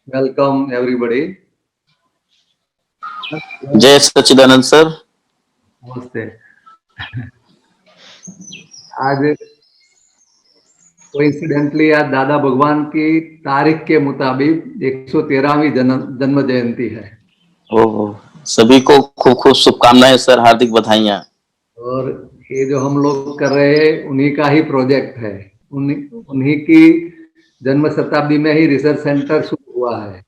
Welcome everybody. जय सच्चिदानंद sir. नमस्ते। आज कोइंसिडेंटली आज दादा भगवान की तारीख के मुताबिक 113वीं जन्म जयंती है। ओहो, सभी को खूब खूब शुभकामनाएं सर, हार्दिक बधाइयां। और ये जो हम लोग कर रहे हैं उन्हीं का ही प्रोजेक्ट है। उन्हीं की जन्म शताब्दी में ही रिसर्च सेंटर शुरू हुआ है,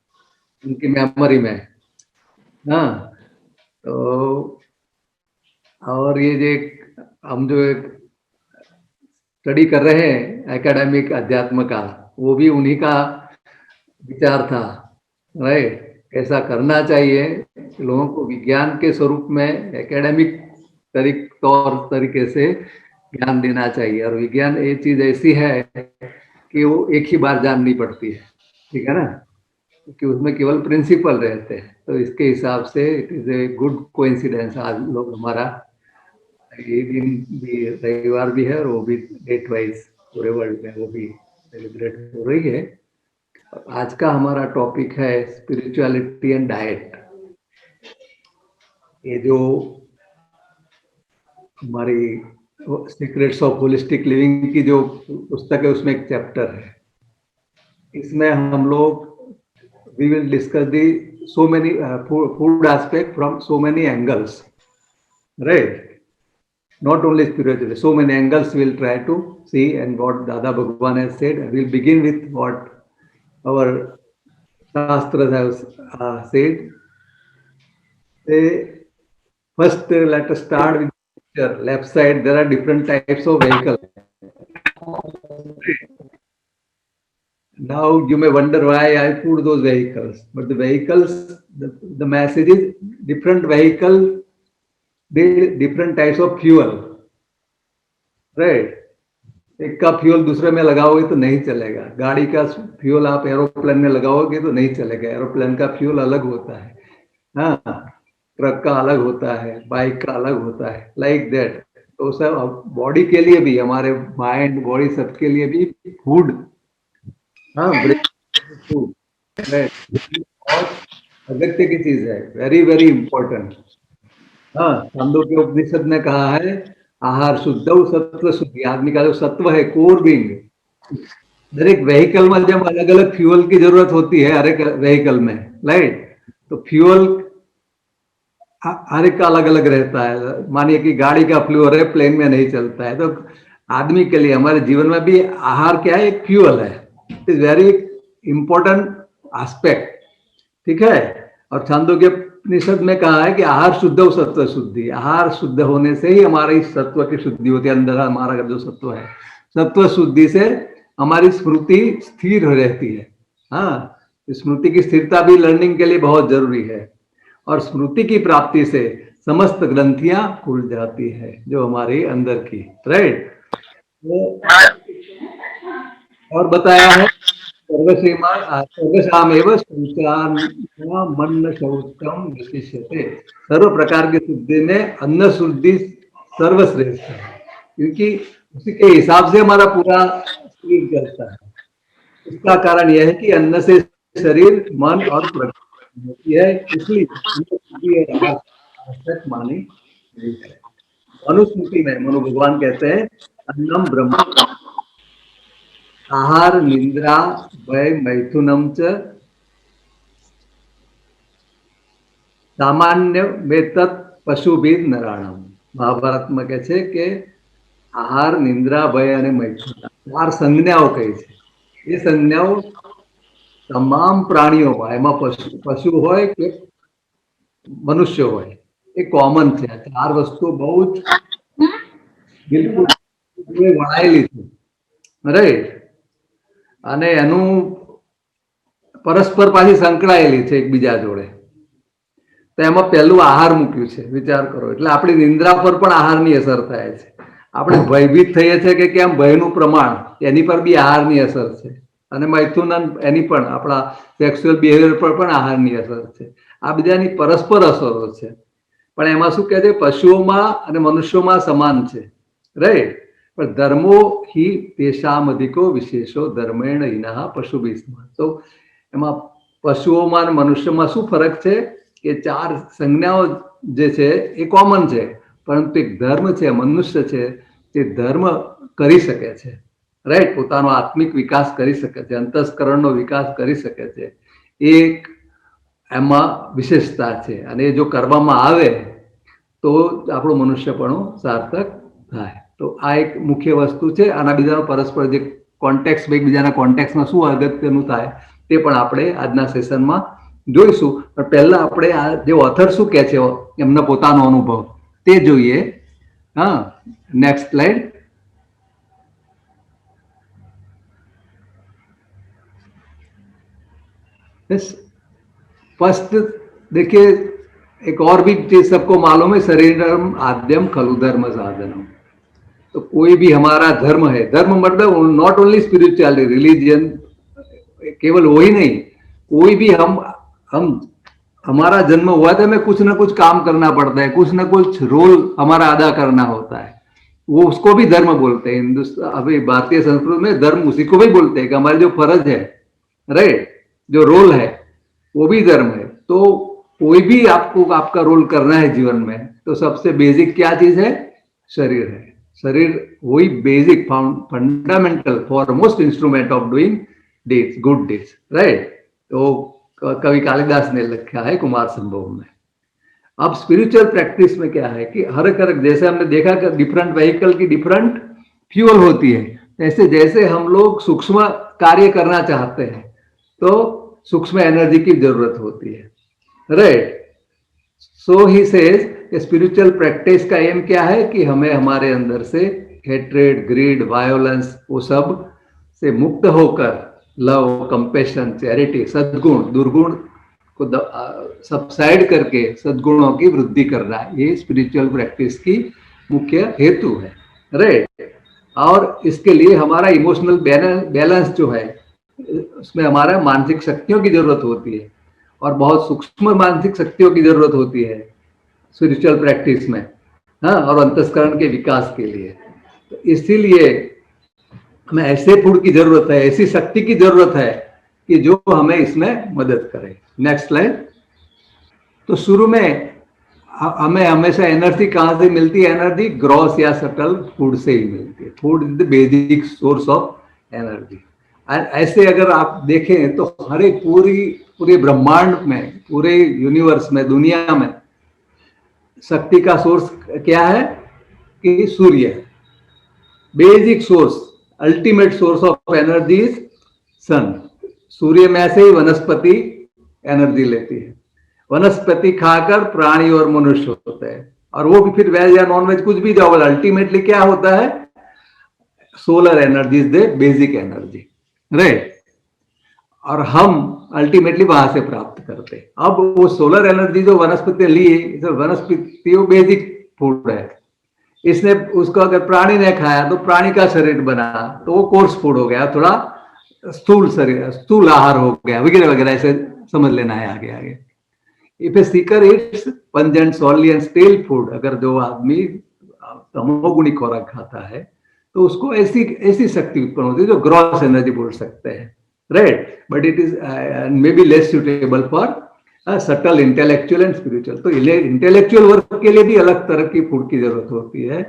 उनकी मेमोरी में। हाँ, तो और ये जो हम जो स्टडी कर रहे हैं एकेडमिक अध्यात्म का, वो भी उन्हीं का विचार था। राइट, कैसा करना चाहिए, लोगों को विज्ञान के स्वरूप में एकेडमिक तौर तरीके से ज्ञान देना चाहिए। और विज्ञान ये चीज ऐसी है कि वो एक ही बार जाननी पड़ती है, ठीक है ना, कि उसमें केवल प्रिंसिपल रहते हैं। तो इसके हिसाब से it is a good coincidence. आज लोग हमारा ये दिन भी रविवार भी है और वो भी डेट वाइज पूरे वर्ल्ड में वो भी सेलिब्रेट हो रही है। आज का हमारा टॉपिक है स्पिरिचुअलिटी एंड डाइट। ये जो हमारी सीक्रेट्स ऑफ होलिस्टिक लिविंग की जो पुस्तक है उसमें एक चैप्टर है। इसमें हम लोग we will discuss the so many food aspect from so many angles, right, not only spiritually, so many angles we'll try to see and what Dada Bhagwan has said. We'll begin with what our Shastras have said. First, let us start with the picture. Left side, there are different types of vehicles. Now, you may wonder why I put those vehicles, but the vehicles, the message is different vehicle, different types of fuel, right? एक का fuel दूसरे में लगाओगे तो नहीं चलेगा। गाड़ी का फ्यूल आप एरोप्लेन में लगाओगे तो नहीं चलेगा। एरोप्लेन का फ्यूल अलग होता है, हाँ, ट्रक का अलग होता है, बाइक का अलग होता है, लाइक दैट। तो सब बॉडी के लिए भी, हमारे माइंड बॉडी सबके लिए भी फूड, हाँ, फूड बहुत अगत्य की चीज है, वेरी वेरी इंपॉर्टेंट। हाँ, छांदोग्य उपनिषद ने कहा है आहार शुद्ध सत्व शुद्धि। आदमी का जो सत्व है, कोर बीइंग, हर एक व्हीकल में जब अलग अलग फ्यूल की जरूरत होती है, हर एक व्हीकल में, राइट, तो फ्यूल हर एक का अलग अलग रहता है। मानिए कि गाड़ी का फ्यूल है, प्लेन में नहीं चलता है। तो आदमी के लिए हमारे जीवन में भी आहार क्या है, एक फ्यूल है। It is very important aspect, ठीक है। और छांदोग्य उपनिषद में कहा है कि आहार शुद्ध सत्व शुद्धि। आहार शुद्ध होने से ही हमारी सत्व की शुद्धि होती है। अंदर हमारा जो सत्व है, सत्व शुद्धि से हमारी स्मृति स्थिर हो रहती है। हाँ, स्मृति की स्थिरता भी लर्निंग के लिए बहुत जरूरी है। और स्मृति की प्राप्ति से समस्त ग्रंथियां खुल जाती है जो हमारे अंदर की, राइट। और बताया है सर्वशामेव शौचान्न शौचम विशिष्यते। सर्व प्रकार की शुद्धि में अन्न शुद्धि सर्वश्रेष्ठ है, क्योंकि उसी के हिसाब से हमारा पूरा शरीर चलता है। इसका कारण यह है कि अन्न से शरीर, मन और प्रकृति होती है, इसलिए आवश्यक मानी गई है। मनुस्मृति में मनु भगवान कहते हैं अन्नम ब्रह्म आहार निंद्रा भय मैथुनम च सामान्य में तत् पशुभीर नराणम। મહાભારત માં કહે છે કે આહાર નિંદ્રા ભય અને મૈથુન 4 સંજ્ઞાઓ કહી છે। એ સંજ્ઞાઓ તમામ પ્રાણીઓમાં, એમાં પશુ હોય કે મનુષ્ય હોય, એ કોમન છે। 4 વસ્તુઓ બહુ જ બિલકુલ વણાયેલી છે, રાઈટ, અને એનું પરસ્પર પાછી સંકળાયેલી છે એકબીજા જોડે। તો એમાં પહેલું આહાર મૂક્યું છે, વિચાર કરો। એટલે આપણી નિંદ્રા પર પણ આહારની અસર થાય છે। આપણે ભયભીત થઈએ છીએ કે કેમ, ભયનું પ્રમાણ, એની પર બી આહારની અસર છે। અને મૈથુન એની પણ, આપણા સેક્સ્યુઅલ બિહેવિયર પર પણ આહારની અસર છે। આ બધાની પરસ્પર અસરો છે। પણ એમાં શું કહે છે, પશુઓમાં અને મનુષ્યોમાં સમાન છે, રાઈટ। પણ ધર્મો हि तेषामधिको विशेषो धर्मेण हीनः पशुभिः। तो એમાં પશુઓમાં અને મનુષ્યમાં શું ફરક છે કે 4 સંજ્ઞાઓ જે છે એ કોમન છે, પરંતુ એક ધર્મ છે, મનુષ્ય છે, તે ધર્મ કરી શકે છે, રાઈટ, પોતાનો આત્મિક વિકાસ કરી શકે છે, અંતસ્કરણનો વિકાસ કરી શકે છે, એક એમાં વિશેષતા છે, અને એ જો કરવામાં આવે તો આપણું મનુષ્યપણું સાર્થક થાય. તો આ એક મુખ્ય વસ્તુ છે. આના બીજાનો પરસ્પર જે કોન્ટેક્સ, એકબીજાના કોન્ટેક્સમાં શું અગત્યનું થાય તે પણ આપણે આજના સેશનમાં જોઈશું. પણ પહેલા આપણે આ જે ઓથર શું કહે છે એમનો પોતાનો અનુભવ તે જોઈએ. હા, નેક્સ્ટ સ્લાઇડ. फर्स्ट देखिए, एक और भी चीज सबको मालूम है, शरीरम आद्यम खलु धर्म साधनम. तो कोई भी हमारा धर्म है, धर्म मतलब नॉट ओनली स्पिरिचुअलिटी, रिलीजियन, केवल वही नहीं, कोई भी हम हमारा जन्म हुआ था, हमें कुछ ना कुछ काम करना पड़ता है, कुछ ना कुछ रोल हमारा अदा करना होता है, वो उसको भी धर्म बोलते हैं. हिंदुस्तान, अभी भारतीय संस्कृति में धर्म उसी को भी बोलते हैं कि हमारे जो फर्ज है, राइट, जो रोल है वो भी धर्म है. तो कोई भी आपको आपका रोल करना है जीवन में, तो सबसे बेसिक क्या चीज है? शरीर है. शरीर वही basic fundamental foremost instrument of doing deeds, good deeds, right. तो कवि कालिदास ने लिखा है कुमार संभव में. अब स्पिरिचुअल प्रैक्टिस में क्या है कि हर एक, जैसे हमने देखा कि डिफरेंट व्हीकल की डिफरेंट फ्यूल होती है, ऐसे जैसे हम लोग सूक्ष्म कार्य करना चाहते हैं तो सूक्ष्म एनर्जी की जरूरत होती है, right. So he says spiritual practice का एम क्या है कि हमें हमारे अंदर से हेट्रेड, ग्रीड, वायोलेंस, वो सब से मुक्त होकर लव, कंपैशन, चैरिटी, सद्गुण, दुर्गुण को सबसाइड करके सद्गुणों की वृद्धि करना, ये स्पिरिचुअल प्रैक्टिस की मुख्य हेतु है, राइट. और इसके लिए हमारा इमोशनल बैलेंस जो है, उसमें हमारा मानसिक शक्तियों की जरूरत होती है, और बहुत सूक्ष्म मानसिक शक्तियों की जरूरत होती है स्पिरिचुअल प्रैक्टिस में, हाँ, और अंतस्करण के विकास के लिए. तो इसीलिए हमें ऐसे फूड की जरूरत है, ऐसी शक्ति की जरूरत है कि जो हमें इसमें मदद करे. Next slide. तो शुरू में हमें हमेशा एनर्जी कहाँ से मिलती है? एनर्जी ग्रॉस या सटल फूड से ही मिलती है. Food is the basic source of energy. ऐसे अगर आप देखें तो हर एक पूरे ब्रह्मांड में, पूरे यूनिवर्स में, दुनिया में शक्ति का सोर्स क्या है? कि सूर्य है. Basic source, ultimate source of energy is sun. सूर्य में से ही वनस्पति एनर्जी लेती है. वनस्पति खाकर प्राणी और मनुष्य होते हैं, और वो भी फिर वेज या नॉन वेज कुछ भी जाओ, अल्टीमेटली क्या होता है? Solar energy is the basic energy, right. और हम अल्टीमेटली वहां से प्राप्त करते हैं. अब वो सोलर एनर्जी जो वनस्पति ली, वनस्पति वो बेसिक फूड है. इसने उसको अगर प्राणी ने खाया तो प्राणी का शरीर बना, तो वो कोर्स फूड हो गया, थोड़ा स्थूल शरीर, स्थूल आहार हो गया, वगैरह वगैरह, ऐसे समझ लेना है आगे आगे. If A Sikar it's pungent, सॉली and stele food, अगर जो आदमी तमोगुणी खुराक खाता है तो उसको ऐसी शक्ति उत्पन्न होती है जो ग्रॉस एनर्जी बोल सकते हैं, right. But it is may be less suitable for subtle intellectual and spiritual. तो इंटेलेक्चुअल वर्क के लिए भी अलग तरह की फूड की जरूरत होती है,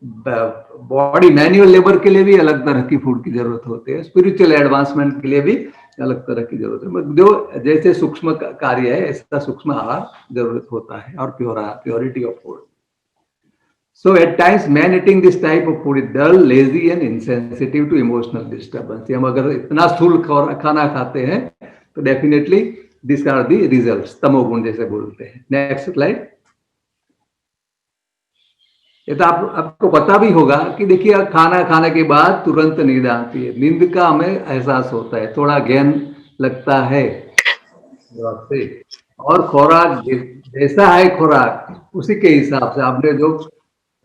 बॉडी मैनुअल लेबर के लिए भी अलग तरह की फूड की जरूरत होती है, स्पिरिचुअल एडवांसमेंट के लिए भी अलग तरह की जरूरत है. जो जैसे सूक्ष्म कार्य है, ऐसा सूक्ष्म आहार जरूरत होता है, और purity of food. So at times man eating this type of food is dull, lazy and insensitive to emotional disturbance. हम अगर इतना स्थूल खाना खाते हैं तो definitely this are the results, तमोगुण जैसे बोलते हैं. Next slide. ये तो आपको पता भी होगा कि देखिए, खाना खाने के बाद तुरंत नींद आती है. नींद का हमें एहसास होता है, थोड़ा गहन लगता है, और खुराक जैसा है खुराक उसी के हिसाब से, आपने जो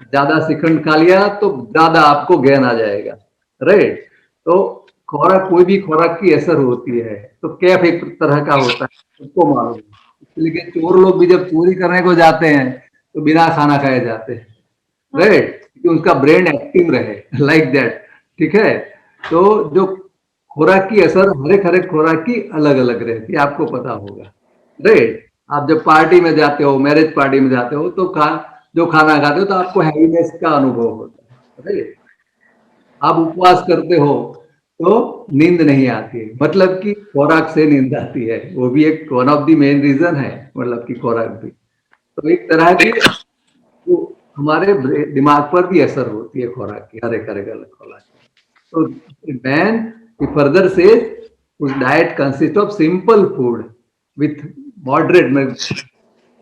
ज्यादा श्रीखंड खा लिया तो ज्यादा आपको ज्ञान आ जाएगा, राइट. तो खुराक, कोई भी खुराक की असर होती है, तो कैफ एक तरह का होता है, उसको मालूम. लेकिन चोर लोग भी जब चोरी करने को जाते हैं तो बिना खाना खाए जाते हैं, राइट, क्योंकि उनका ब्रेन एक्टिव रहे, लाइक दैट, ठीक है. तो जो खुराक की असर हर एक खुराक की अलग अलग रहती है, आपको पता होगा, राइट। आप जब पार्टी में जाते हो, मैरिज पार्टी में जाते हो, तो जो खाना खाते हो तो आपको हैवीनेस का अनुभव होता है, राइट। आप उपवास करते हो तो नींद नहीं आती है, मतलब कि खुराक से नींद आती है, वो भी एक one of the main reason है, मतलब कि खुराक भी। तो एक तरह की वो हमारे दिमाग पर भी असर होती है खुराक की, हर एक अलग खुराक की। तो मैन फर्दर से उस diet consist of simple food with moderate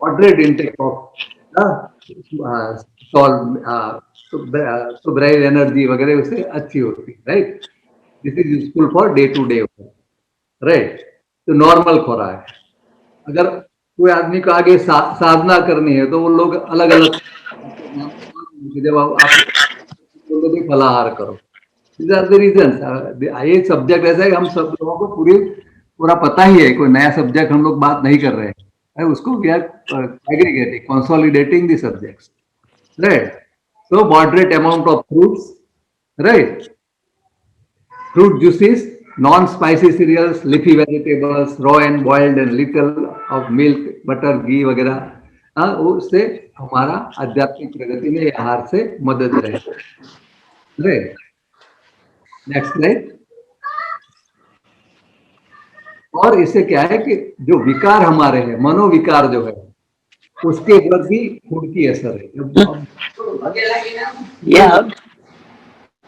moderate intake of सुब्राइल एनर्जी वगैरह उससे अच्छी होती है, right. This is useful for day to day, right. तो नॉर्मल खुराक, अगर कोई आदमी को आगे साधना करनी है तो वो लोग अलग अलग, जब आप बोलोगे फलाहार करो, दीज आर द रीजन। ये सब्जेक्ट ऐसा है, हम सब लोगों को पूरा पता ही है, कोई नया सब्जेक्ट हम लोग बात नहीं कर रहे हैं, उसको we are aggregating, consolidating the subjects, right. So moderate amount of fruits, right, fruit juices, non-spicy cereals, leafy vegetables, raw and boiled and little of milk, butter, घी वगैरह, उससे हमारा आध्यात्मिक प्रगति में आहार से मदद रहे। Next slide. और इससे क्या है कि जो विकार हमारे हैं, मनोविकार जो है, उसके ऊपर भी फूड की असर है,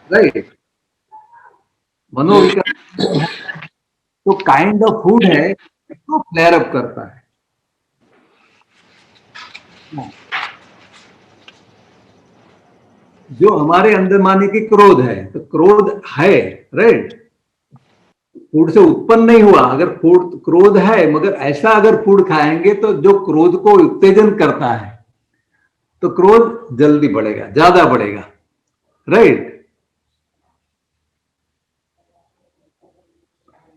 राइट। मनोविकार तो काइंड ऑफ फूड है तो फ्लेयर अप करता है। जो हमारे अंदर माने कि क्रोध है, तो क्रोध है, राइट, फूड से उत्पन्न नहीं हुआ। अगर फूड क्रोध है, मगर ऐसा अगर फूड खाएंगे तो जो क्रोध को उत्तेजन करता है, तो क्रोध जल्दी बढ़ेगा, ज्यादा बढ़ेगा, राइट,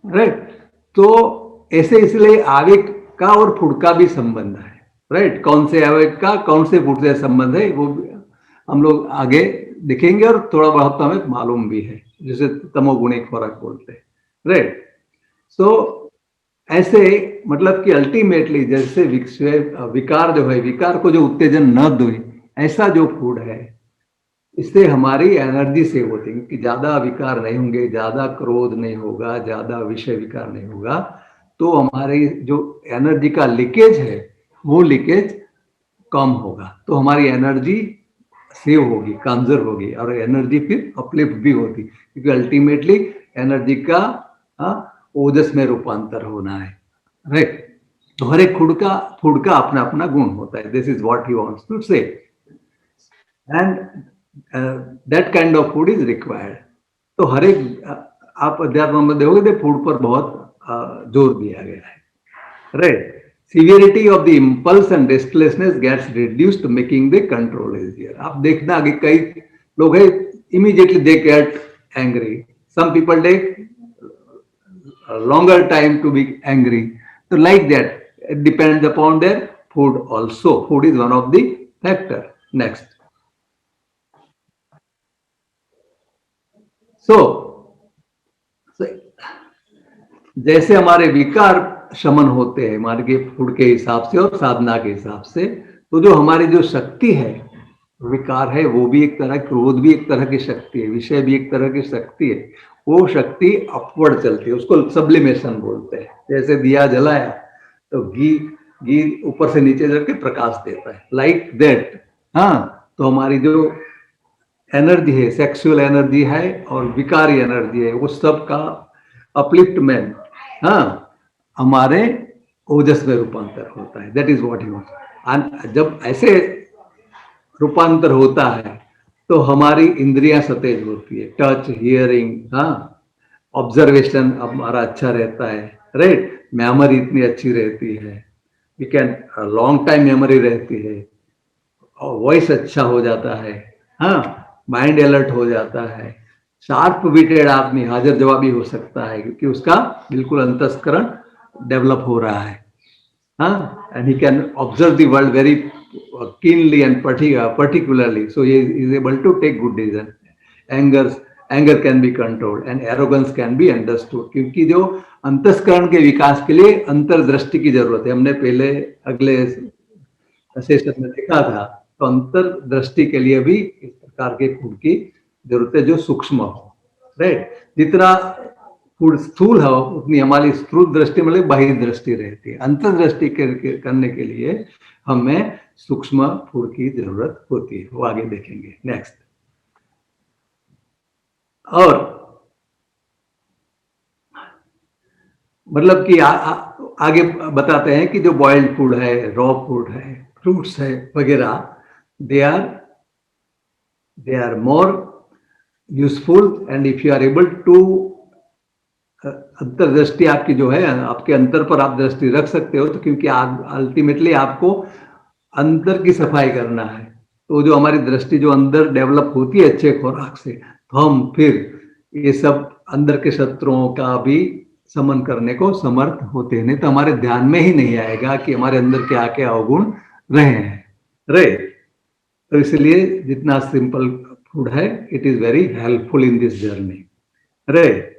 राइट। तो ऐसे इसलिए आवेग का और फूड का भी संबंध है, राइट। कौन से आवेग का कौन से फूड से संबंध है वो हम लोग आगे देखेंगे, और थोड़ा बहुत हमें मालूम भी है, जिसे तमोगुणी खुराक बोलते हैं, राइट। सो ऐसे मतलब कि अल्टीमेटली जैसे विकार जो है, विकार को जो उत्तेजन न दे, ऐसा जो फूड है, इससे हमारी एनर्जी सेव होती है, क्योंकि ज्यादा विकार नहीं होंगे, ज्यादा क्रोध नहीं होगा, ज्यादा विषय विकार नहीं होगा, तो हमारी जो एनर्जी का लीकेज है वो लीकेज कम होगा, तो हमारी एनर्जी सेव होगी, कंजर्व होगी, और एनर्जी फिर अपलिफ्ट भी होगी, क्योंकि अल्टीमेटली एनर्जी का ओजस में रूपांतर होना है, राइट। तो हर एक फूड का अपना अपना गुण होता है। This is what he wants to say, and that kind of food is required. तो हर एक आप अध्यात्म में देखोगे तो फूड पर बहुत जोर दिया गया है, right. Severity of the impulse and restlessness gets reduced, making the control easier. आप देखना कि कई लोग है immediately they get angry. Some people take a longer time to be angry. So like that, it depends upon their food also. Food is one of the factor. Next. So जैसे हमारे विकार शमन होते हैं हमारे के फूड के हिसाब से और साधना के हिसाब से, तो जो हमारी जो शक्ति है, विकार है, वो भी एक तरह, क्रोध भी एक तरह की शक्ति है, विषय भी एक तरह की शक्ति है, वो शक्ति अपवर्ड चलती है, उसको सब्लिमेशन बोलते हैं। जैसे दिया जलाया तो घी ऊपर से नीचे चल के प्रकाश देता है, लाइक दैट। हाँ, तो हमारी जो एनर्जी है, सेक्सुअल एनर्जी है और विकारी एनर्जी है, वो सब का अपलिफ्टमेंट हमारे ओजस में रूपांतर होता है। That is what you want. जब ऐसे रूपांतर होता है तो हमारी इंद्रियां सतेज होती है, टच, हियरिंग, ऑब्जर्वेशन हमारा अच्छा रहता है, राइट। मेमोरी इतनी अच्छी रहती है, we can long time memory रहती है, और वॉइस अच्छा हो जाता है, माइंड अलर्ट हो जाता है, शार्प विटेड आदमी हाजिर जवाबी हो सकता है, क्योंकि उसका बिल्कुल अंतस्करण डेवलप हो रहा है, and he can observe the world very keenly and particularly, so he is able to take good decision. Anger anger can be controlled and arrogance can be understood. क्योंकि जो अंतस्करण के विकास के लिए अंतर्दृष्टि की जरूरत है, हमने पहले अगले सेशन में देखा था। तो अंतर्दृष्टि के लिए भी इस प्रकार के फूड की जरूरत है जो सूक्ष्म हो, राइट। जितना फूड स्थूल हो उतनी हमारी स्थूल दृष्टि मतलब बाह्य दृष्टि रहती है। अंतर्दृष्टि करने के लिए हमें सूक्ष्म फूड की जरूरत होती है, वो आगे देखेंगे। नेक्स्ट, और मतलब कि आगे बताते हैं कि जो बॉइल्ड फूड है, रॉ फूड है, फ्रूट्स है वगैरह, they are more useful and if you are able to, अंतर्दृष्टि आपकी जो है, आपके अंतर पर आप दृष्टि रख सकते हो, तो क्योंकि अल्टीमेटली आपको अंदर की सफाई करना है। तो जो हमारी दृष्टि जो अंदर डेवलप होती है अच्छे खुराक से, तो हम फिर ये सब अंदर के शत्रुओं का भी समन करने को समर्थ होते हैं। नहीं तो हमारे ध्यान में ही नहीं आएगा कि हमारे अंदर के आके अवगुण रहे हैं, राइट। तो इसलिए जितना सिंपल फूड है, it is very helpful in this journey, right.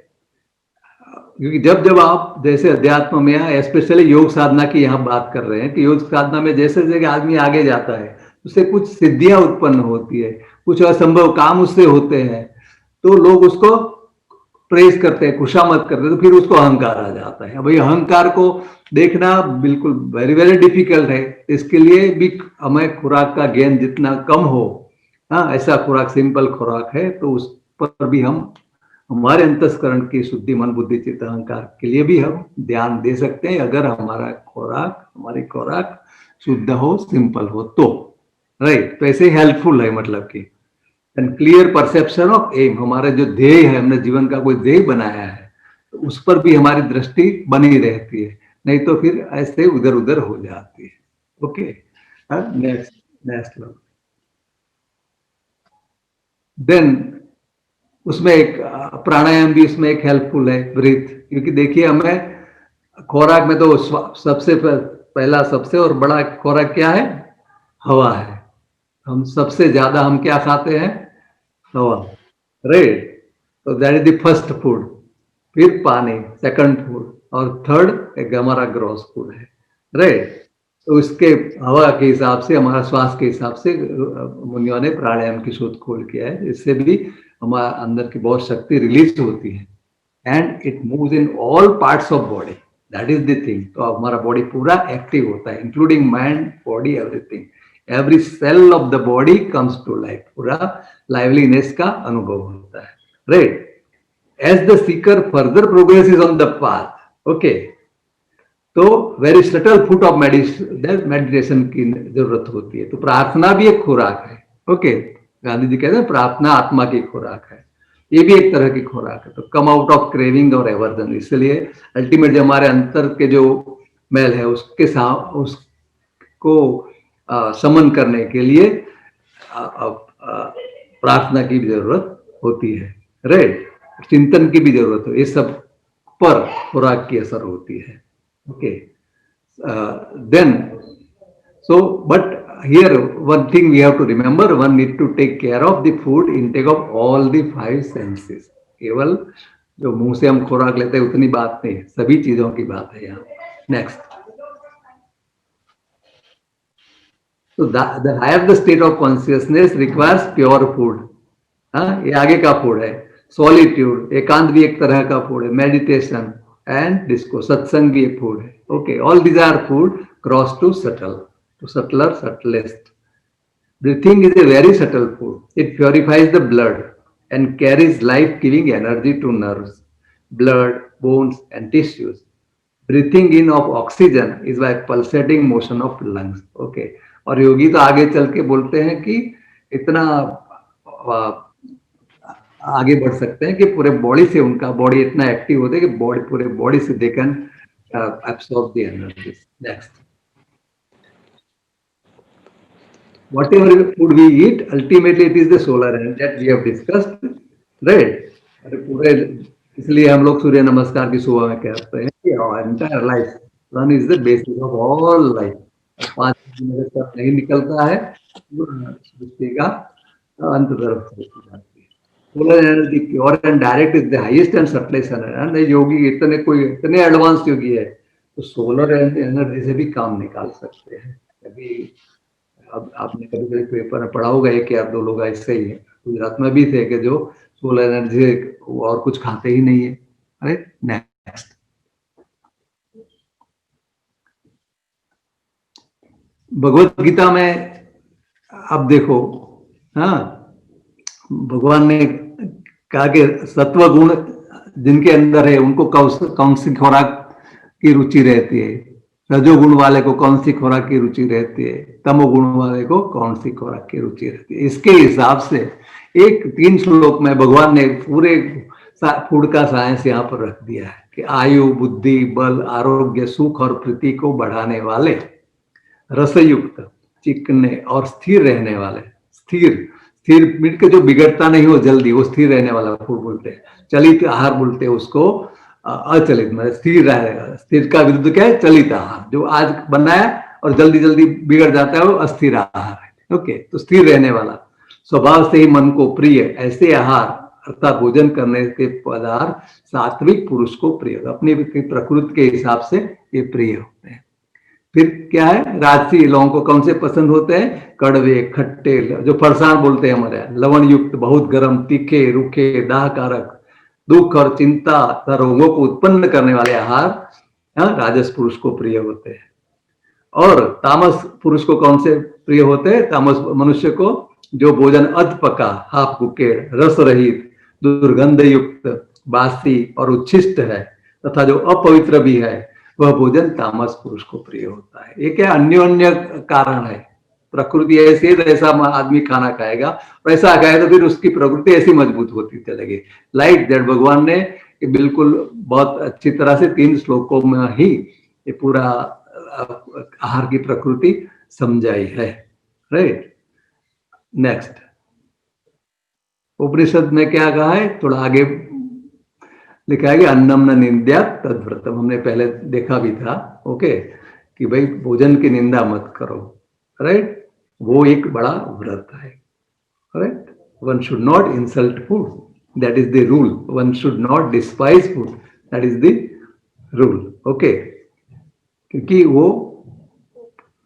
क्योंकि जब जब आप जैसे अध्यात्म में या स्पेशली योग साधना की यहाँ बात कर रहे हैं कि योग साधना में जैसे जैसे आदमी आगे जाता है उससे कुछ सिद्धियां उत्पन्न होती है, कुछ असंभव काम उससे होते हैं, तो लोग उसको प्रेज करते हैं, खुशामद करते हैं, तो फिर उसको अहंकार आ जाता है। भाई अहंकार को देखना बिल्कुल वेरी वेरी डिफिकल्ट है। इसके लिए भी हमें खुराक का ज्ञान जितना कम हो, हाँ, ऐसा खुराक सिंपल खुराक है, तो उस पर भी हम हमारे अंतस्करण की शुद्धि, मन बुद्धि चित्त अहंकार के लिए भी हम ध्यान दे सकते हैं, अगर हमारी खुराक शुद्ध हो, सिंपल हो तो, राइट। तो ऐसे हेल्पफुल है, मतलब कि and clear perception of them, हमारा जो ध्येय है, हमने जीवन का कोई ध्येय बनाया है, तो उस पर भी हमारी दृष्टि बनी रहती है, नहीं तो फिर ऐसे उधर उधर हो जाती है। ओके, नेक्स्ट नेक्स्ट देन उसमें एक प्राणायाम भी इसमें एक हेल्पफुल है, ब्रीथ। क्योंकि देखिए हमें खुराक में तो सबसे पहला सबसे और बड़ा खुराक क्या है? हवा है। हम सबसे ज्यादा हम क्या खाते हैं? हवा, राइट। तो that is the first food, फिर पानी सेकंड फूड, और थर्ड एक हमारा ग्रॉस फूड है, राइट। तो इसके हवा के हिसाब से, हमारा श्वास के हिसाब से मुनियों ने प्राणायाम की शोध खोल किया है। इससे भी हमारे अंदर की बहुत शक्ति रिलीज होती है and it moves in all parts of body, that is the thing. तो हमारा बॉडी पूरा एक्टिव होता है, including mind, body, everything, every cell of the body comes to life, पूरा लाइवलीनेस का अनुभव होता है, right. As the seeker further progress is on the path, okay, तो very subtle food of meditation की जरूरत होती है। तो प्रार्थना भी एक खुराक है, ओके। गांधी जी कहते हैं प्रार्थना आत्मा की खुराक है, ये भी एक तरह की खुराक है। तो कम आउट ऑफ क्रेविंग और एवर्जन, इसलिए अल्टीमेट जो हमारे अंतर के जो मैल है उसके साथ उसको समन करने के लिए प्रार्थना की भी जरूरत होती है, राइट। चिंतन की भी जरूरत है, ये सब पर खुराक की असर होती है, okay. Then so but here one thing we have to remember, one need to take care of the food intake of all the five senses. केवल जो मुंह से हम खुराक लेते हैं उतनी बात नहीं, सभी चीजों की बात है यहाँ। Next, so the higher the state of consciousness requires pure food, हाँ, ये आगे का फूड है। सॉलिट्यूड, एकांत भी एक तरह का फूड है। मेडिटेशन एंड डिस्को, सत्संग भी एक फूड है, okay. All these are food gross to subtle, to subtler, subtlest. Breathing is a very subtle food, it purifies the blood and carries life-giving energy to nerves, blood, bones and tissues. Breathing in of oxygen is by pulsating motion of lungs, okay. और योगी तो आगे चल के बोलते हैं कि इतना आगे बढ़ सकते हैं कि पूरे बॉडी से उनका बॉडी इतना एक्टिव होता है कि बॉडी, पूरे बॉडी से they can absorb the energy. Next, whatever food we eat, ultimately it is the solar energy that we have discussed, right? अरे पूरे, इसलिए हम लोग सूर्य नमस्कार की सुबह में कहते हैं कि entire life sun is the basis of all life. 5 minute तक नहीं निकलता है, सृष्टि का अंत तरफ चलती जाती है। Solar energy pure and direct is the highest and subtlest energy. योगी इतने कोई इतने एडवांस योगी है तो सोलर एनर्जी से भी काम निकाल सकते हैं। अभी अब आपने कभी कभी पेपर में पढ़ा होगा, एक या दो लोग ऐसे ही गुजरात में भी थे कि जो सोलर एनर्जी और कुछ खाते ही नहीं है। अरे नेक्स्ट, भगवत गीता में आप देखो, हाँ, भगवान ने कहा कि सत्व गुण जिनके अंदर है उनको कौन सी खुराक की रुचि रहती है, रजोगुण वाले को कौन सी खुराक की रुचि रहती है, तमोगुण वाले को कौन सी खुराक की रुचि रहती है। इसके हिसाब से एक 3 श्लोक में भगवान ने पूरे फूड का साइंस यहाँ पर रख दिया है कि आयु, बुद्धि, बल, आरोग्य, सुख और प्रीति को बढ़ाने वाले, रसयुक्त, चिकने और स्थिर रहने वाले, स्थिर मीट के जो बिगड़ता नहीं हो जल्दी, वो स्थिर रहने वाला फूड बोलते हैं। चलित आहार बोलते हैं उसको, अचलित मतलब स्थिर रहेगा। स्थिर का विरुद्ध क्या है? चलित आहार, जो आज बनाया और जल्दी जल्दी बिगड़ जाता है वो अस्थिर आहार है। ओके, तो स्थिर रहने वाला, स्वभाव से ही मन को प्रिय ऐसे आहार अर्थात भोजन करने के पदार्थ सात्विक पुरुष को प्रिय, अपनी प्रकृति के हिसाब से ये प्रिय होते हैं। फिर क्या है? राजसी लोगों को कौन से पसंद होते हैं? कड़वे, खट्टे, जो फरसान बोलते हैं हमारे, लवण युक्त, बहुत गर्म, तीखे, रूखे, दाहकारक, दुख और चिंता तथा रोगों को उत्पन्न करने वाले आहार राजस पुरुष को प्रिय होते हैं। और तामस पुरुष को कौन से प्रिय होते हैं? तामस मनुष्य को जो भोजन अध पका, हाफ कुके, रस रहित, दुर्गंध युक्त, बासी और उच्छिष्ट है तथा जो अपवित्र भी है, वह भोजन तामस पुरुष को प्रिय होता है। ये क्या अन्योन्य कारण है? प्रकृति ऐसी है तो ऐसा आदमी खाना खाएगा, और ऐसा खाएगा तो फिर उसकी प्रकृति ऐसी मजबूत होती चलेगी। लाइक दैट भगवान ने बिल्कुल बहुत अच्छी तरह से 3 श्लोकों में ही ये पूरा आहार की प्रकृति समझाई है। राइट, नेक्स्ट, उपनिषद में क्या कहा है? थोड़ा आगे लिखा है कि अन्नम न निंद्या तद्व्रतम। हमने पहले देखा भी था, ओके, कि भाई भोजन की निंदा मत करो। राइट, वो एक बड़ा व्रत है। Right, one should not insult food, that is the rule. One should not despise food, that is the rule. Okay, क्योंकि वो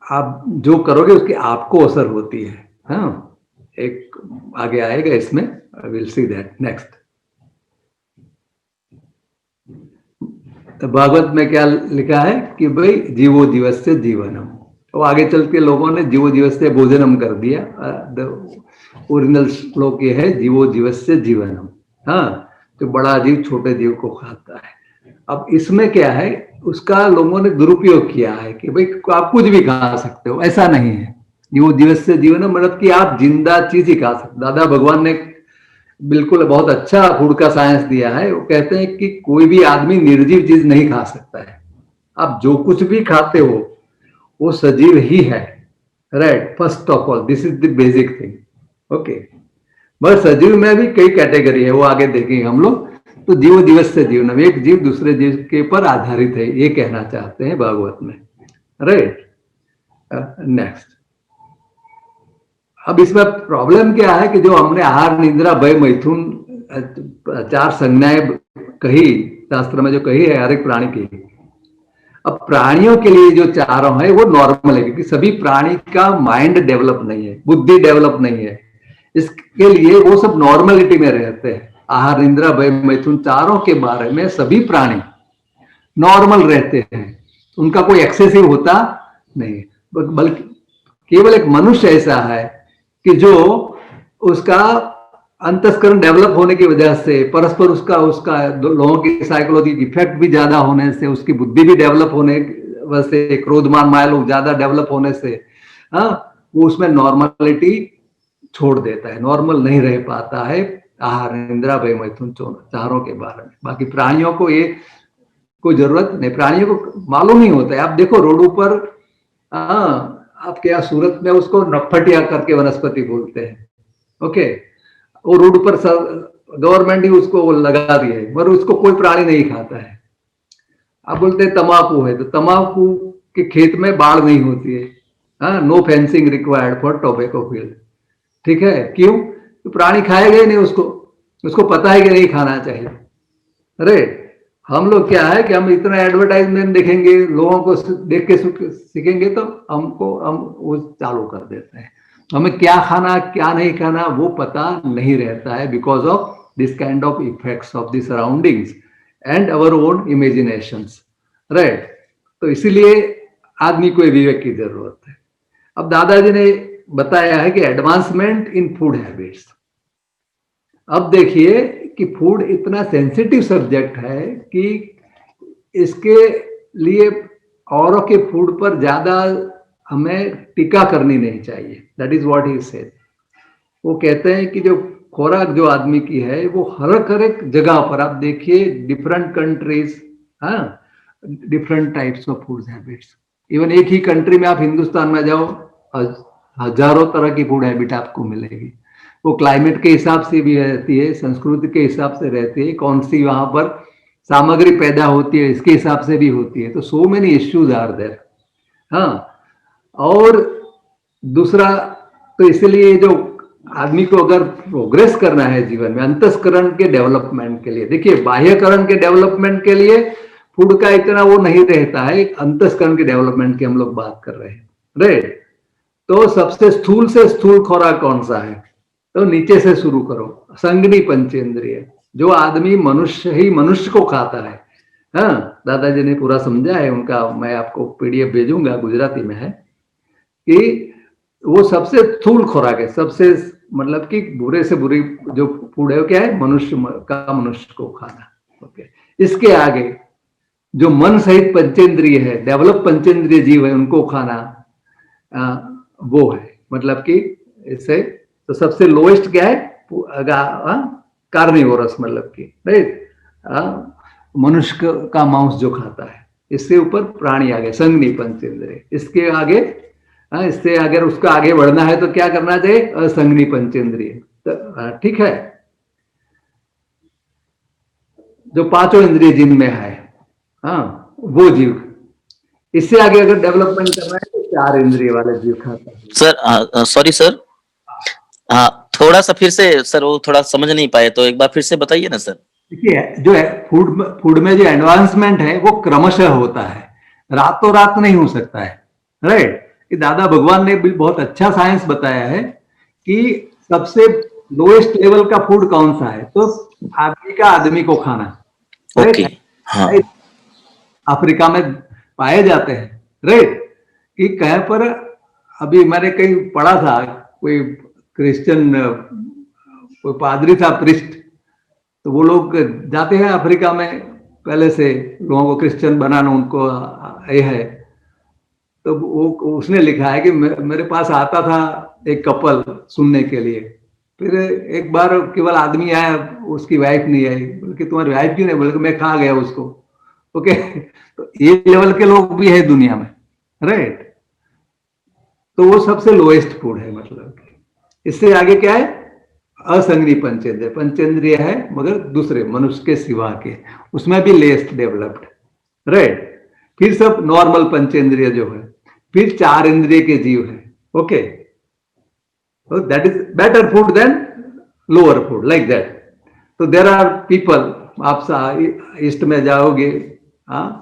आप जो करोगे उसकी आपको असर होती है। हाँ, एक आगे आएगा इसमें, I will see that next. तो भागवत में क्या लिखा है कि भाई जीवो दिवस्य जीवनम, तो आगे चल के लोगों ने जीवो दिवस्य भोजनम कर दिया। ओरिजिनल श्लोक ये है जीवो दिवस्य जीवनम। हाँ, तो बड़ा जीव छोटे जीव को खाता है। अब इसमें क्या है, उसका लोगों ने दुरुपयोग किया है कि भाई आप कुछ भी खा सकते हो, ऐसा नहीं है। जीवो दिवस्य जीवनम मतलब कि आप जिंदा चीज ही खा सकते। दादा भगवान ने बिल्कुल बहुत अच्छा फूड का साइंस दिया है। वो कहते हैं कि कोई भी आदमी निर्जीव चीज नहीं खा सकता है। आप जो कुछ भी खाते हो वो सजीव ही है। Right, first of all this is the basic thing. Okay, बस सजीव में भी कई कैटेगरी है, वो आगे देखेंगे हम लोग। तो जीव दिवस से जीवन, एक जीव दूसरे जीव के ऊपर आधारित है, ये कहना चाहते हैं भागवत में। Right, next. अब इसमें प्रॉब्लम क्या है कि जो हमने आहार, निद्रा, भय, मैथुन 4 संज्ञाएं कही शास्त्र में, जो कही है हर एक प्राणी की, अब प्राणियों के लिए जो चारों है वो नॉर्मल है, क्योंकि सभी प्राणी का माइंड डेवलप नहीं है, बुद्धि डेवलप नहीं है। इसके लिए वो सब नॉर्मलिटी में रहते हैं। आहार, निद्रा, भय, मैथुन चारों के बारे में सभी प्राणी नॉर्मल रहते हैं, उनका कोई एक्सेसिव होता नहीं, बल्कि केवल एक मनुष्य ऐसा है कि जो उसका अंतस्करण डेवलप होने की वजह से, परस्पर उसका लोगों की साइकोलॉजी इफेक्ट भी ज्यादा होने से, उसकी बुद्धि भी डेवलप होने वजह से, क्रोधमान माया लोग ज्यादा डेवलप होने से, वो उसमें नॉर्मलिटी छोड़ देता है, नॉर्मल नहीं रह पाता है आहार, निद्रा, भय, मैथुन चारों के बारे में। बाकी प्राणियों को ये कोई जरूरत नहीं, प्राणियों को मालूम नहीं होता है। आप देखो रोडों पर, आपके यहाँ सूरत में उसको नफटिया करके वनस्पति बोलते हैं। ओके, वो रोड पर गवर्नमेंट ही उसको लगा दी है, मगर उसको कोई प्राणी नहीं खाता है। आप बोलते हैं तंबाकू है, तो तंबाकू के खेत में बाढ़ नहीं होती है। No fencing required for tobacco field. ठीक है, क्यों? तो प्राणी खाएगा ही नहीं उसको। उसको पता है कि नहीं खाना चाहिए। अरे हम लोग क्या है कि हम इतना एडवर्टाइजमेंट देखेंगे, लोगों को देख के सीखेंगे, तो हम वो चालू कर देते हैं। हमें क्या खाना क्या नहीं खाना वो पता नहीं रहता है, because of this kind of effects of the surroundings and our own imaginations, right. तो इसीलिए आदमी को विवेक की जरूरत है। अब दादाजी ने बताया है कि एडवांसमेंट इन फूड हैबिट्स। अब देखिए कि फूड इतना सेंसिटिव सब्जेक्ट है कि इसके लिए औरों के फूड पर ज्यादा हमें टीका करनी नहीं चाहिए। That is what he said. वो कहते हैं कि जो खुराक जो आदमी की है वो हर एक जगह पर आप देखिए, डिफरेंट कंट्रीज, हाँ, different types of food habits. Even एक ही कंट्री में आप हिंदुस्तान में जाओ, हजारों तरह की फूड हैबिट आपको मिलेगी। वो क्लाइमेट के हिसाब से भी रहती है, संस्कृति के हिसाब से रहती है, कौन सी वहां पर सामग्री पैदा होती है इसके हिसाब से भी होती है। तो so many issues are there. हाँ, और दूसरा, तो इसलिए जो आदमी को अगर प्रोग्रेस करना है जीवन में अंतस्करण के डेवलपमेंट के लिए, देखिए बाह्यकरण के डेवलपमेंट के लिए फूड का इतना वो नहीं रहता है, अंतस्करण के डेवलपमेंट की हम लोग बात कर रहे हैं, राइट। तो सबसे स्थूल से स्थूल खुराक कौन सा है? तो नीचे से शुरू करो, संगनी पंचेंद्रिय। जो आदमी मनुष्य ही मनुष्य को खाता है, हाँ, दादाजी ने पूरा समझा है उनका, मैं आपको पीडीएफ भेजूंगा, गुजराती में है, कि वो सबसे स्थूल खुराक है, सबसे मतलब कि बुरे से बुरी जो फूड है वो क्या है? मनुष्य का मनुष्य को खाना। ओके, इसके आगे जो मन सहित पंचेंद्रिय है, डेवलप पंचेंद्रिय जीव है, उनको खाना वो है, मतलब कि इससे तो सबसे लोएस्ट क्या है? कार्निवोरस, मतलब कि राइट, मनुष्य का मांस जो खाता है। इससे ऊपर प्राणी आ गए, संगनी पंचेंद्रिय। इसके आगे इससे अगर उसका आगे बढ़ना है तो क्या करना चाहिए? असंगनी पंचेंद्रिय। ठीक है, जो पांचों इंद्रिय जिनमें है, हाँ, वो जीव। इससे आगे अगर डेवलपमेंट करना है तो चार इंद्रिय वाले जीव खाता है। सर सॉरी सर, हाँ थोड़ा सा फिर से सर, वो थोड़ा समझ नहीं पाए, तो एक बार फिर से बताइए ना सर। देखिए, जो है फूड में जो एडवांसमेंट है वो क्रमशः होता है, रातों रात नहीं हो सकता है, राइट। कि दादा भगवान ने भी बहुत अच्छा साइंस बताया है कि सबसे लोएस्ट लेवल का फूड कौन सा है? तो आदमी का आदमी को खाना, ओके, राइट। हाँ, अफ्रीका में पाए जाते हैं, राइट। कि कहीं पर अभी मैंने कहीं पढ़ा था, कोई क्रिश्चियन, कोई पादरी था, प्रिस्ट, तो वो लोग जाते हैं अफ्रीका में, पहले से लोगों को क्रिश्चियन बनाना उनको ये है। तो वो उसने लिखा है कि मेरे पास आता था एक कपल सुनने के लिए, फिर एक बार केवल आदमी आया, उसकी वाइफ नहीं आई, बल्कि तुम्हारी वाइफ क्यों नहीं? बोले कि मैं खा गया उसको। ओके, तो ये लेवल के लोग भी है दुनिया में, राइट। तो वो सबसे लोएस्ट फूड है, मतलब इससे आगे क्या है? असंगनी पंचेंद्रिय। पंचेंद्रिय है मगर दूसरे मनुष्य के सिवा के, उसमें भी लेस्ट डेवलप्ड, राइट। फिर सब नॉर्मल पंचेंद्रिय जो है, फिर चार इंद्रिय के जीव है। Okay, that is better food then lower food, like that. तो देर आर पीपल, आप ईस्ट में जाओगे, हाँ,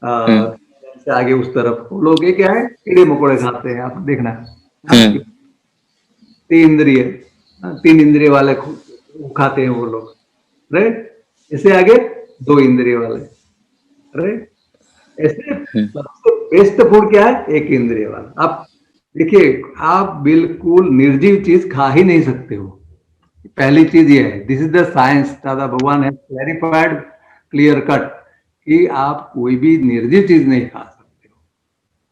से आगे उस तरफ, वो लोग ये क्या है? कीड़े मकोड़े खाते हैं, आप देखना। तीन इंद्रिय वाले खाते हैं वो लोग, राइट। इससे आगे दो इंद्रिय वाले, राइट। ऐसे सबसे बेस्ट फूड क्या है? एक इंद्रिय वाला। आप देखिए, आप बिल्कुल निर्जीव चीज खा ही नहीं सकते हो, पहली चीज ये है। दिस इज द साइंस, दादा भगवान है क्लैरिफाइड, क्लियर कट, कि आप कोई भी निर्जीव चीज नहीं खा सकते हो।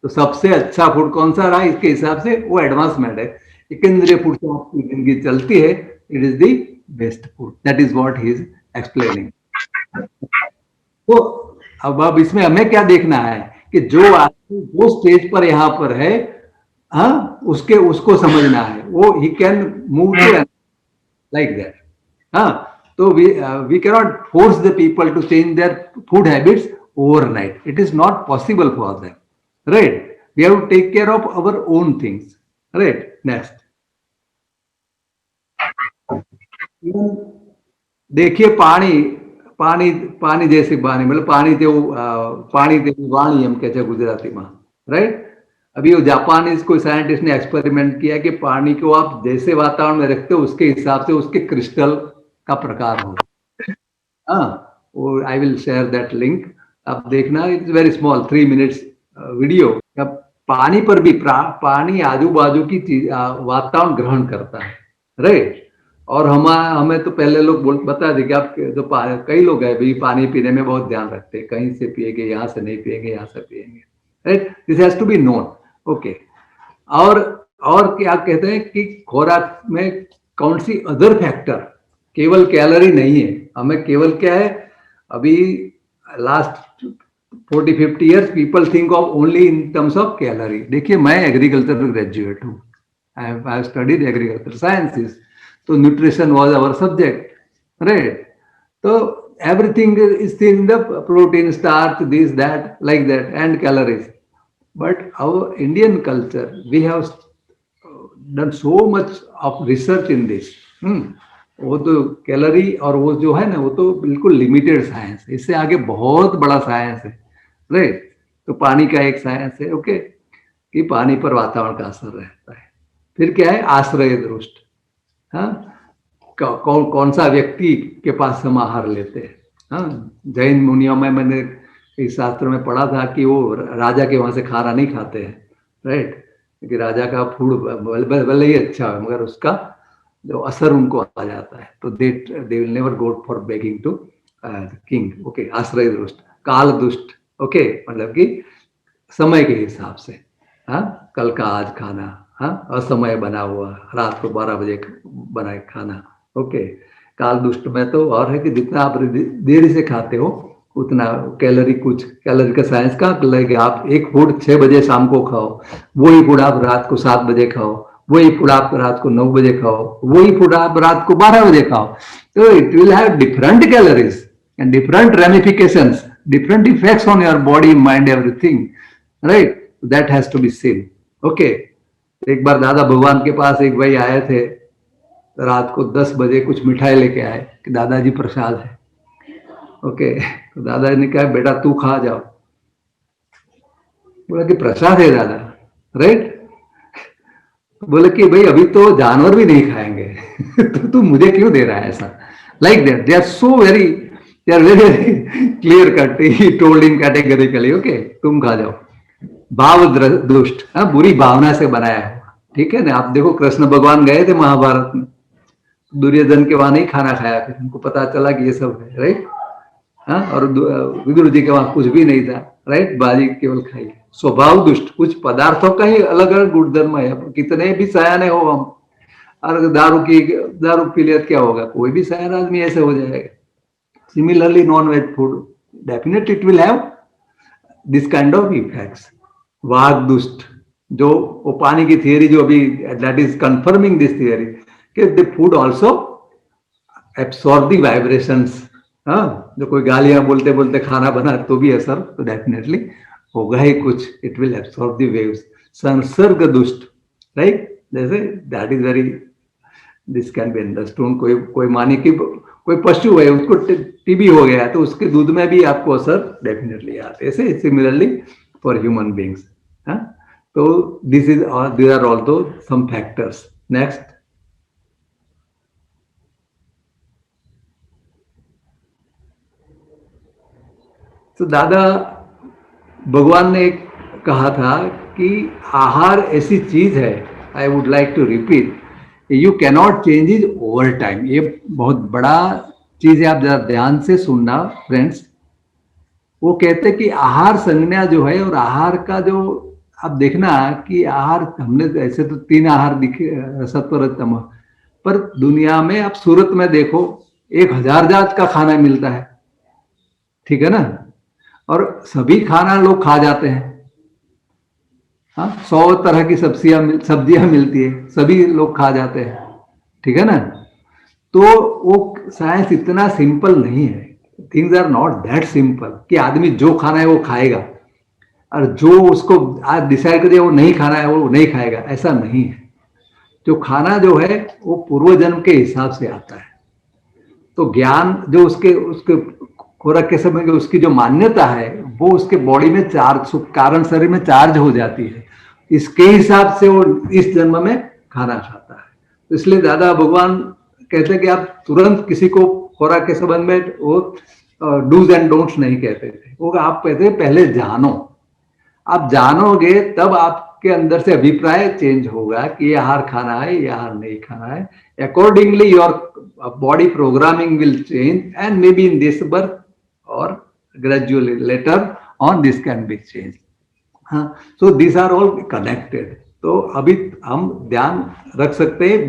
तो सबसे अच्छा फूड कौन सा रहा इसके हिसाब से वो एडवांसमेंट है। एक इंद्रिय फूड से आपकी जिंदगी चलती है, it is the best food. That is what he is explaining. तो अब इसमें हमें क्या देखना है कि जो आदमी वो स्टेज पर यहाँ पर है, हाँ, उसको समझना है, वो ही can move to like that. हाँ, तो we cannot force the people to change their food habits overnight. It is not possible for them, right? We have to take care of our own things, right? Next, देखिए पानी पानी पानी जैसे पानी मतलब पानी थे पानी थे वाणी हम कहते हैं गुजराती में, राइट। अभी वो जापानीज कोई साइंटिस्ट ने एक्सपेरिमेंट किया कि पानी को आप जैसे वातावरण में रखते हो उसके हिसाब से उसके क्रिस्टल का प्रकार हो। हाँ, वो I will share that link, आप देखना, it's very small 3 minutes video. अब पानी पर भी पानी आजू बाजू की चीज वातावरण ग्रहण करता है, राइट। और हमें तो पहले लोग बता थे कि आप जो कई लोग हैं भाई पानी पीने में बहुत ध्यान रखते हैं, कहीं से पिएंगे, यहाँ से नहीं पिएंगे, यहाँ से पिएंगे, right. This has to be known, okay. और क्या कहते हैं कि खुराक में कौन सी अदर फैक्टर, केवल कैलोरी नहीं है, हमें केवल क्या है, अभी last 40-50 years people think of only in terms of calorie. देखिए मैं एग्रीकल्चर ग्रेजुएट हूँ, I have studied agriculture sciences, तो nutrition was our subject, right. तो everything is in the protein, starch, this, that, like that, and calories. But our Indian culture, we have done so much of research in this. वो तो calorie और वो जो है ना, वो तो बिल्कुल लिमिटेड साइंस है, इससे आगे बहुत बड़ा साइंस है, राइट। तो पानी का एक साइंस है, ओके, कि पानी पर वातावरण का असर रहता है। फिर क्या है, आश्रय दृष्ट, हाँ, कौन सा व्यक्ति के पास हम आहार लेते हैं। हाँ, जैन मुनियों में मैंने इस शास्त्र में पढ़ा था कि वो राजा के वहां से खाना नहीं खाते हैं, राइट, क्योंकि राजा का फूड भले ही अच्छा है मगर उसका जो असर उनको आ जाता है, तो they will never go for begging to king, okay. आश्रय दुष्ट, काल दुष्ट, ओके, मतलब कि समय के हिसाब से, हाँ, कल का आज खाना, हाँ, असमय बना हुआ, रात को 12 बजे बनाए खाना, ओके। काल दुष्ट में तो और है कि जितना आप देरी से खाते हो उतना कैलोरी, कुछ कैलोरी का साइंस का लगे, आप एक फूड 6 बजे शाम को खाओ, वही फूड आप रात को 7 बजे खाओ, वही फूड आप रात को 9 बजे खाओ, वही फूड आप रात को 12 बजे खाओ, तो it will have different calories and different ramifications, different effects on your body, mind, everything, right. That has to be seen, okay. एक बार दादा भगवान के पास एक भाई आए थे, रात को 10 बजे कुछ मिठाई लेके आए कि दादाजी प्रसाद है, ओके। तो दादाजी ने कहा बेटा तू खा जाओ, बोला कि प्रसाद है दादा, राइट। बोले कि भाई अभी तो जानवर भी नहीं खाएंगे तो तू मुझे क्यों दे रहा है ऐसा, like that. They are so very, they are very clear cut, he told in categorically, okay, तुम खा जाओ। भाव दुष्ट, हाँ, बुरी भावना से बनाया है, ठीक है ना। आप देखो कृष्ण भगवान गए थे महाभारत में, दुर्योधन के वहां नहीं खाना खाया, फिर उनको पता चला कि ये सब है, राइट, हाँ। और विदुर जी के वहां कुछ भी नहीं था, राइट, बाजी केवल खाई। स्वभाव दुष्ट, कुछ पदार्थों का ही अलग अलग गुणधर्म है, कितने भी सयाने हो हम, और दारू पी लिया क्या होगा, कोई भी सयान आदमी ऐसे हो जाएगा। Similarly non veg food, definitely it will have this kind of effects. वाग दुष्ट, जो वो पानी की थियरी जो अभी that is confirming this theory कि the food also absorb the vibrations, हाँ, जो कोई गालियां बोलते बोलते खाना बना तो भी असर तो डेफिनेटली होगा ही कुछ, it will absorb the waves. संसर्ग दुष्ट, राइट, जैसे that is very, this can be understood. कोई माने कि कोई पशु है उसको टीबी हो गया तो उसके दूध में भी आपको असर डेफिनेटली आते हैं, सिमिलरली फॉर ह्यूमन बींग्स, हाँ। तो this is these are also some factors. Next, तो दादा भगवान ने कहा था कि आहार ऐसी चीज है, I would like to repeat, you cannot change is over time. ये बहुत बड़ा चीज है, आप जरा ध्यान से सुनना फ्रेंड्स। वो कहते कि आहार संज्ञा जो है और आहार का जो, आप देखना कि आहार, हमने ऐसे तो 3 आहार दिखे, सत्व रज तमः, पर दुनिया में आप सूरत में देखो 1000 जात का खाना मिलता है, ठीक है ना, और सभी खाना लोग खा जाते हैं, हाँ, 100 तरह की सब्जियां मिलती है, सभी लोग खा जाते हैं, ठीक है ना। तो वो साइंस इतना सिंपल नहीं है, things are not that simple कि आदमी जो खाना है वो खाएगा और जो उसको आज डिसाइड कर दिया वो नहीं खाना है वो नहीं खाएगा, ऐसा नहीं है। जो खाना जो है वो पूर्व जन्म के हिसाब से आता है, तो ज्ञान जो उसके उसके खुराक के समय उसकी जो मान्यता है वो उसके बॉडी में चार्ज, कारण शरीर में चार्ज हो जाती है, इसके हिसाब से वो इस जन्म में खाना खाता है। तो इसलिए दादा भगवान कहते हैं कि आप तुरंत किसी को खुराक के संबंध में वो डूज एंड डोंट्स नहीं कहते थे, वो आप कहते पहले जानो, आप जानोगे तब आपके अंदर से अभिप्राय चेंज होगा कि ये आहार खाना है, ये आहार नहीं खाना है। Accordingly your body programming will change and may be in this birth और gradually later on this can be change. हाँ, so this are all connected. तो अभी हम ध्यान रख सकते हैं,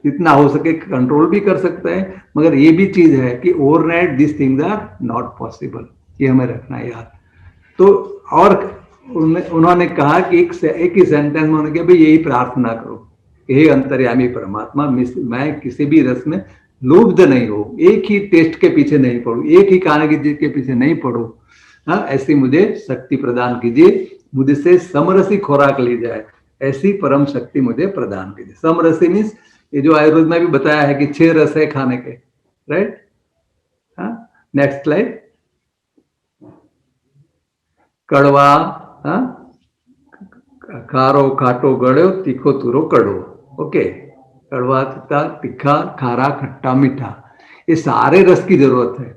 जितना हो सके कंट्रोल भी कर सकते हैं, मगर ये भी चीज है कि overnight this things are not possible, ये हमें रखना है याद। तो और उन्होंने कहा कि एक ही सेंटेंस में उन्होंने कहा भाई यही प्रार्थना करो, हे अंतर्यामी परमात्मा, मैं किसी भी रस में लुब्ध नहीं हो, एक ही टेस्ट के पीछे नहीं पड़ू, एक ही खाने की चीज के पीछे नहीं पड़ू। हाँ, ऐसी मुझे शक्ति प्रदान कीजिए, मुझसे समरसी खुराक ली जाए, ऐसी परम शक्ति मुझे प्रदान कीजिए। समरसी मीन्स ये जो आयुर्वेद में भी बताया है कि 6 रस है खाने के, राइट। हाँ, नेक्स्ट स्लाइड। कड़वा, हाँ, खारो खाटो गड़ो, तीखो तुरो कड़ो। ओके, कड़वा, तीखा, खारा, खट्टा, मीठा, ये सारे रस की जरूरत है।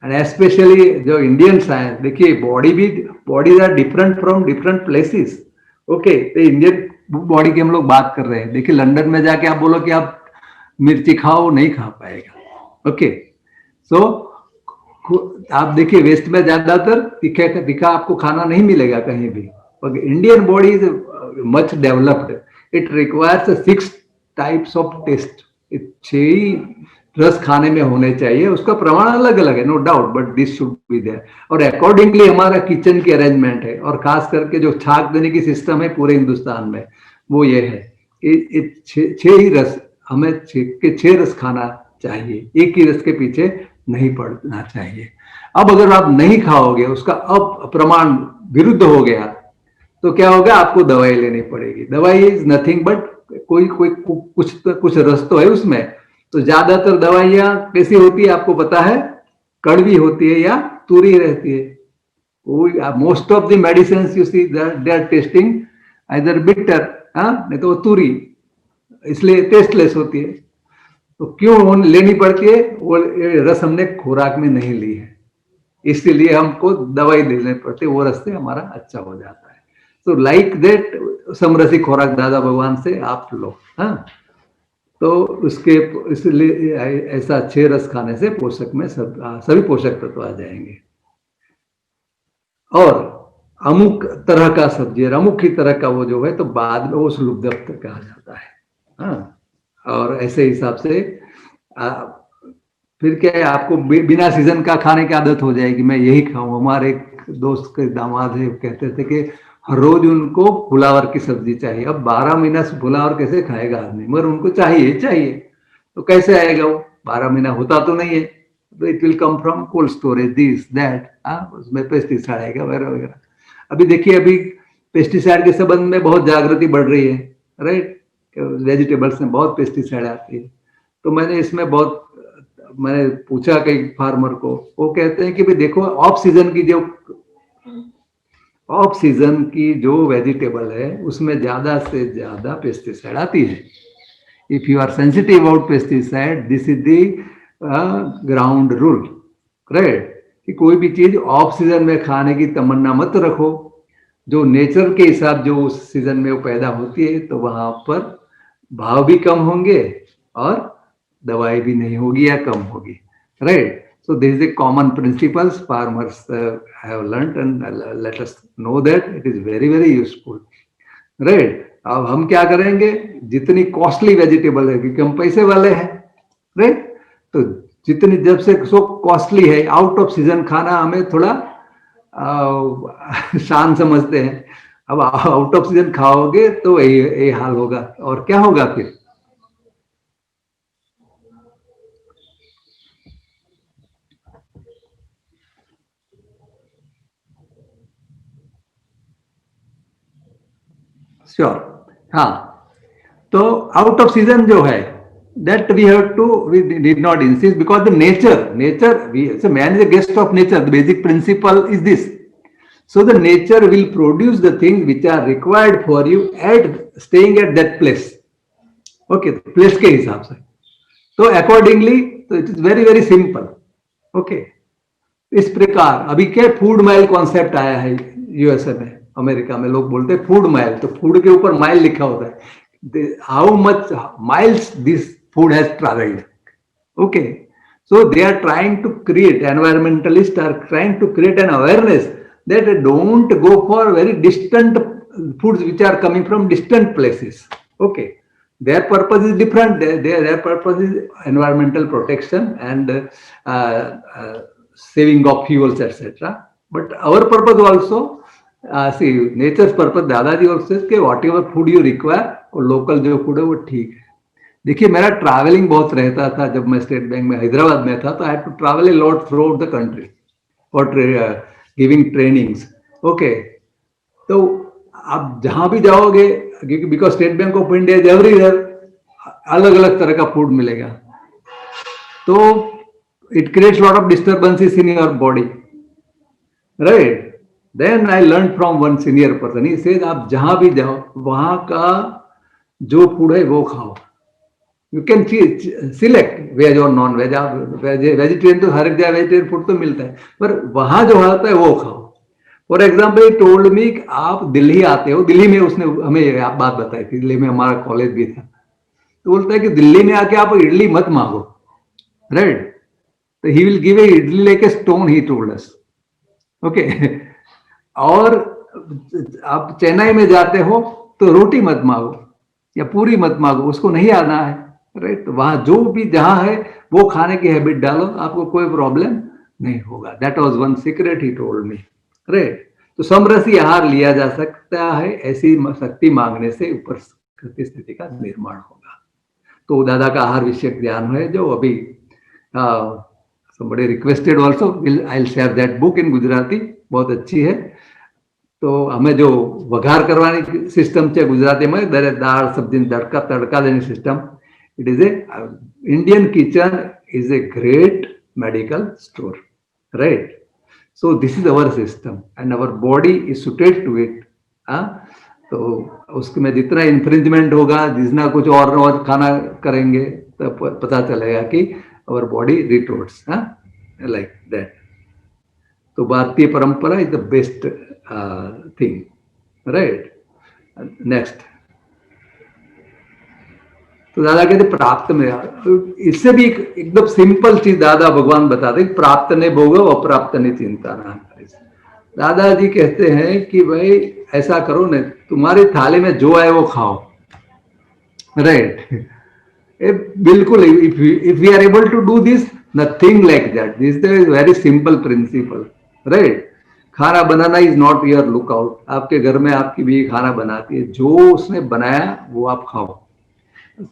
एंड स्पेशली जो इंडियन साइंस, देखिए bodies are different from different places. Okay, तो इंडियन बॉडी की हम लोग बात कर रहे हैं। देखिए लंदन में जाके आप बोलो कि आप मिर्ची खाओ, नहीं खा पाएगा। ओके, सो आप देखिए वेस्ट में ज्यादातर तीखा आपको खाना नहीं मिलेगा कहीं भी, पर Indian body is much developed, it requires 6 types of taste. 6 रस खाने में होने चाहिए, उसका प्रमाण अलग अलग है, no doubt, but this should be there. और अकॉर्डिंगली हमारा किचन की अरेंजमेंट है, और खास करके जो छाक देने की सिस्टम है पूरे हिंदुस्तान में, वो ये है कि 6 ही रस, हमें 6 रस खाना चाहिए, एक ही रस के पीछे नहीं पड़ना चाहिए। अब अगर आप नहीं खाओगे, उसका अब प्रमाण विरुद्ध हो गया, तो क्या होगा, आपको दवाई लेनी पड़ेगी। दवाई इज नथिंग बट कोई कोई कुछ रस तो है उसमें। तो ज्यादातर दवाइयां कैसी होती है आपको पता है, कड़वी होती है या तुरी रहती है। Most of the medicine you see they are tasting either bitter, नहीं तो तुरी, इसलिए टेस्टलेस होती है। तो क्यों लेनी पड़ती है, वो रस हमने खुराक में नहीं ली है, इसलिए हमको दवाई लेनी पड़ती है, वो रस से हमारा अच्छा हो जाता है। तो लाइक दैट समरसी खुराक दादा भगवान से आप लो। हाँ, तो उसके इसलिए ऐसा 6 रस खाने से पोषक में सभी पोषक तत्व आ जाएंगे। और अमुक तरह का सब्जी, अमुक ही तरह का वो जो है, तो बाद में वो लुब्धत्व कहा जाता है। हाँ, और ऐसे हिसाब से फिर क्या है, आपको बिना सीजन का खाने की आदत हो जाएगी, मैं यही खाऊं। हमारे एक दोस्त के दामाद है, कहते थे कि हर रोज उनको फुलावर की सब्जी चाहिए। अब 12 महीना से फुलावर कैसे खाएगा आदमी, मगर उनको चाहिए। तो कैसे आएगा वो, 12 महीना होता तो नहीं है। तो it will come from cold storage, this that, उसमें पेस्टिसाइड आएगा वगैरह वगैरह। अभी देखिए, अभी पेस्टिसाइड के संबंध में बहुत जागृति बढ़ रही है, राइट। वेजिटेबल्स में बहुत पेस्टिसाइड आती है। तो मैंने पूछा कई फार्मर को, वो कहते हैं कि भाई देखो, ऑफ सीजन की जो वेजिटेबल है उसमें ज्यादा से ज्यादा पेस्टिसाइड आती है। If you are sensitive about pesticide, this is the ground rule, right, कि कोई भी चीज ऑफ सीजन में खाने की तमन्ना मत रखो। जो नेचर के हिसाब जो उस सीजन में वो पैदा होती है, तो वहां पर भाव भी कम होंगे और दवाई भी नहीं होगी या कम होगी, right. So this is a common principles farmers have learnt, and let us know that it is very very useful, right. अब हम क्या करेंगे, जितनी कॉस्टली वेजिटेबल है, क्योंकि हम पैसे वाले हैं, राइट, तो जितनी जब से सो कॉस्टली है, आउट ऑफ सीजन खाना हमें थोड़ा शान समझते हैं। अब आउट ऑफ सीजन खाओगे तो यही हाल होगा, और क्या होगा फिर। श्योर, हाँ, तो आउट ऑफ सीजन जो है, that we did not insist, because the nature, so man is a guest of nature. The basic principle is this. So the nature will produce the things which are required for you at staying at that place. Okay, place के हिसाब से. तो accordingly, तो it is very very simple. Okay. इस प्रकार अभी क्या food mile concept आया है यूएसए में, अमेरिका में लोग बोलते हैं फूड माइल. तो फूड के ऊपर माइल लिखा होता है, how much miles this food has traveled. Okay, so they are trying to create, environmentalists are trying to create an awareness that don't go for very distant foods which are coming from distant places. Okay, their purpose is different. Their purpose is environmental protection and saving of fuels, etc. But our purpose also, see, nature's purpose, दादाजी also says कि whatever food you require, और local जो food है वो ठीक है. देखिए मेरा ट्रैवलिंग बहुत रहता था जब मैं स्टेट बैंक में हैदराबाद में था, तो I had to travel a lot throughout the country for giving trainings. Okay, तो आप जहां भी जाओगे, because state bank of India is everywhere, अलग अलग तरह का फूड मिलेगा, तो it creates lot of disturbances in your body, right. Then I learn from one senior person, he said आप जहां भी जाओ वहां का जो फूड है वो खाओ. यू कैन सिलेक्ट वेज और नॉन वेज. आप वेजिटेरियन तो हर एक जगह वेजिटेरियन फूड तो मिलता है, पर वहां जो होता है वो खाओ. फॉर एग्जाम्पल टोल्ड मी, आप दिल्ली आते हो, दिल्ली में उसने हमें आप बात बताई थी, दिल्ली में हमारा कॉलेज भी था, तो बोलता है कि दिल्ली में आके आप इडली मत मांगो, राइट. तो he will give a idli like a stone, he told us. Okay, और आप चेन्नई में जाते हो तो रोटी मत मांगो या पूरी मत मांगो, उसको नहीं आना है, राइट. तो वहां जो भी जहां है वो खाने की हैबिट डालो, आपको कोई प्रॉब्लम नहीं होगा. That was one secret he told me, right. तो समरसी आहार लिया जा सकता है, ऐसी शक्ति मांगने से ऊपर स्थिति का निर्माण होगा. तो दादा का आहार विषयक ज्ञान है जो अभी somebody requested also, I'll share that book in Gujarati, बहुत अच्छी है. तो हमें जो वघार करवानी सिस्टम છે ગુજરાતીમાં, દાળ સબ્જી તડકા દેની system, it is a Indian kitchen is a great medical store, right. So this is our system and our body is suited to it. तो उसमें जितना इन्फ्रिंजमेंट होगा, जितना कुछ और खाना करेंगे, तो पता चलेगा कि our body retorts, like that. तो भारतीय परंपरा is the best thing, right. Next, तो दादा कहते प्राप्त में, इससे भी एकदम सिंपल चीज दादा भगवान बताते, प्राप्त ने भोगो अप्राप्त ने चिंता ना. दादाजी कहते हैं कि भाई ऐसा करो ना, तुम्हारी थाली में जो है वो खाओ, राइट. बिल्कुल, if we are able to do this, nothing like that. This is very simple principle, right. खाना बनाना इज नॉट योर लुकआउट. आपके घर में आपकी बीवी खाना बनाती है, जो उसने बनाया वो आप खाओ.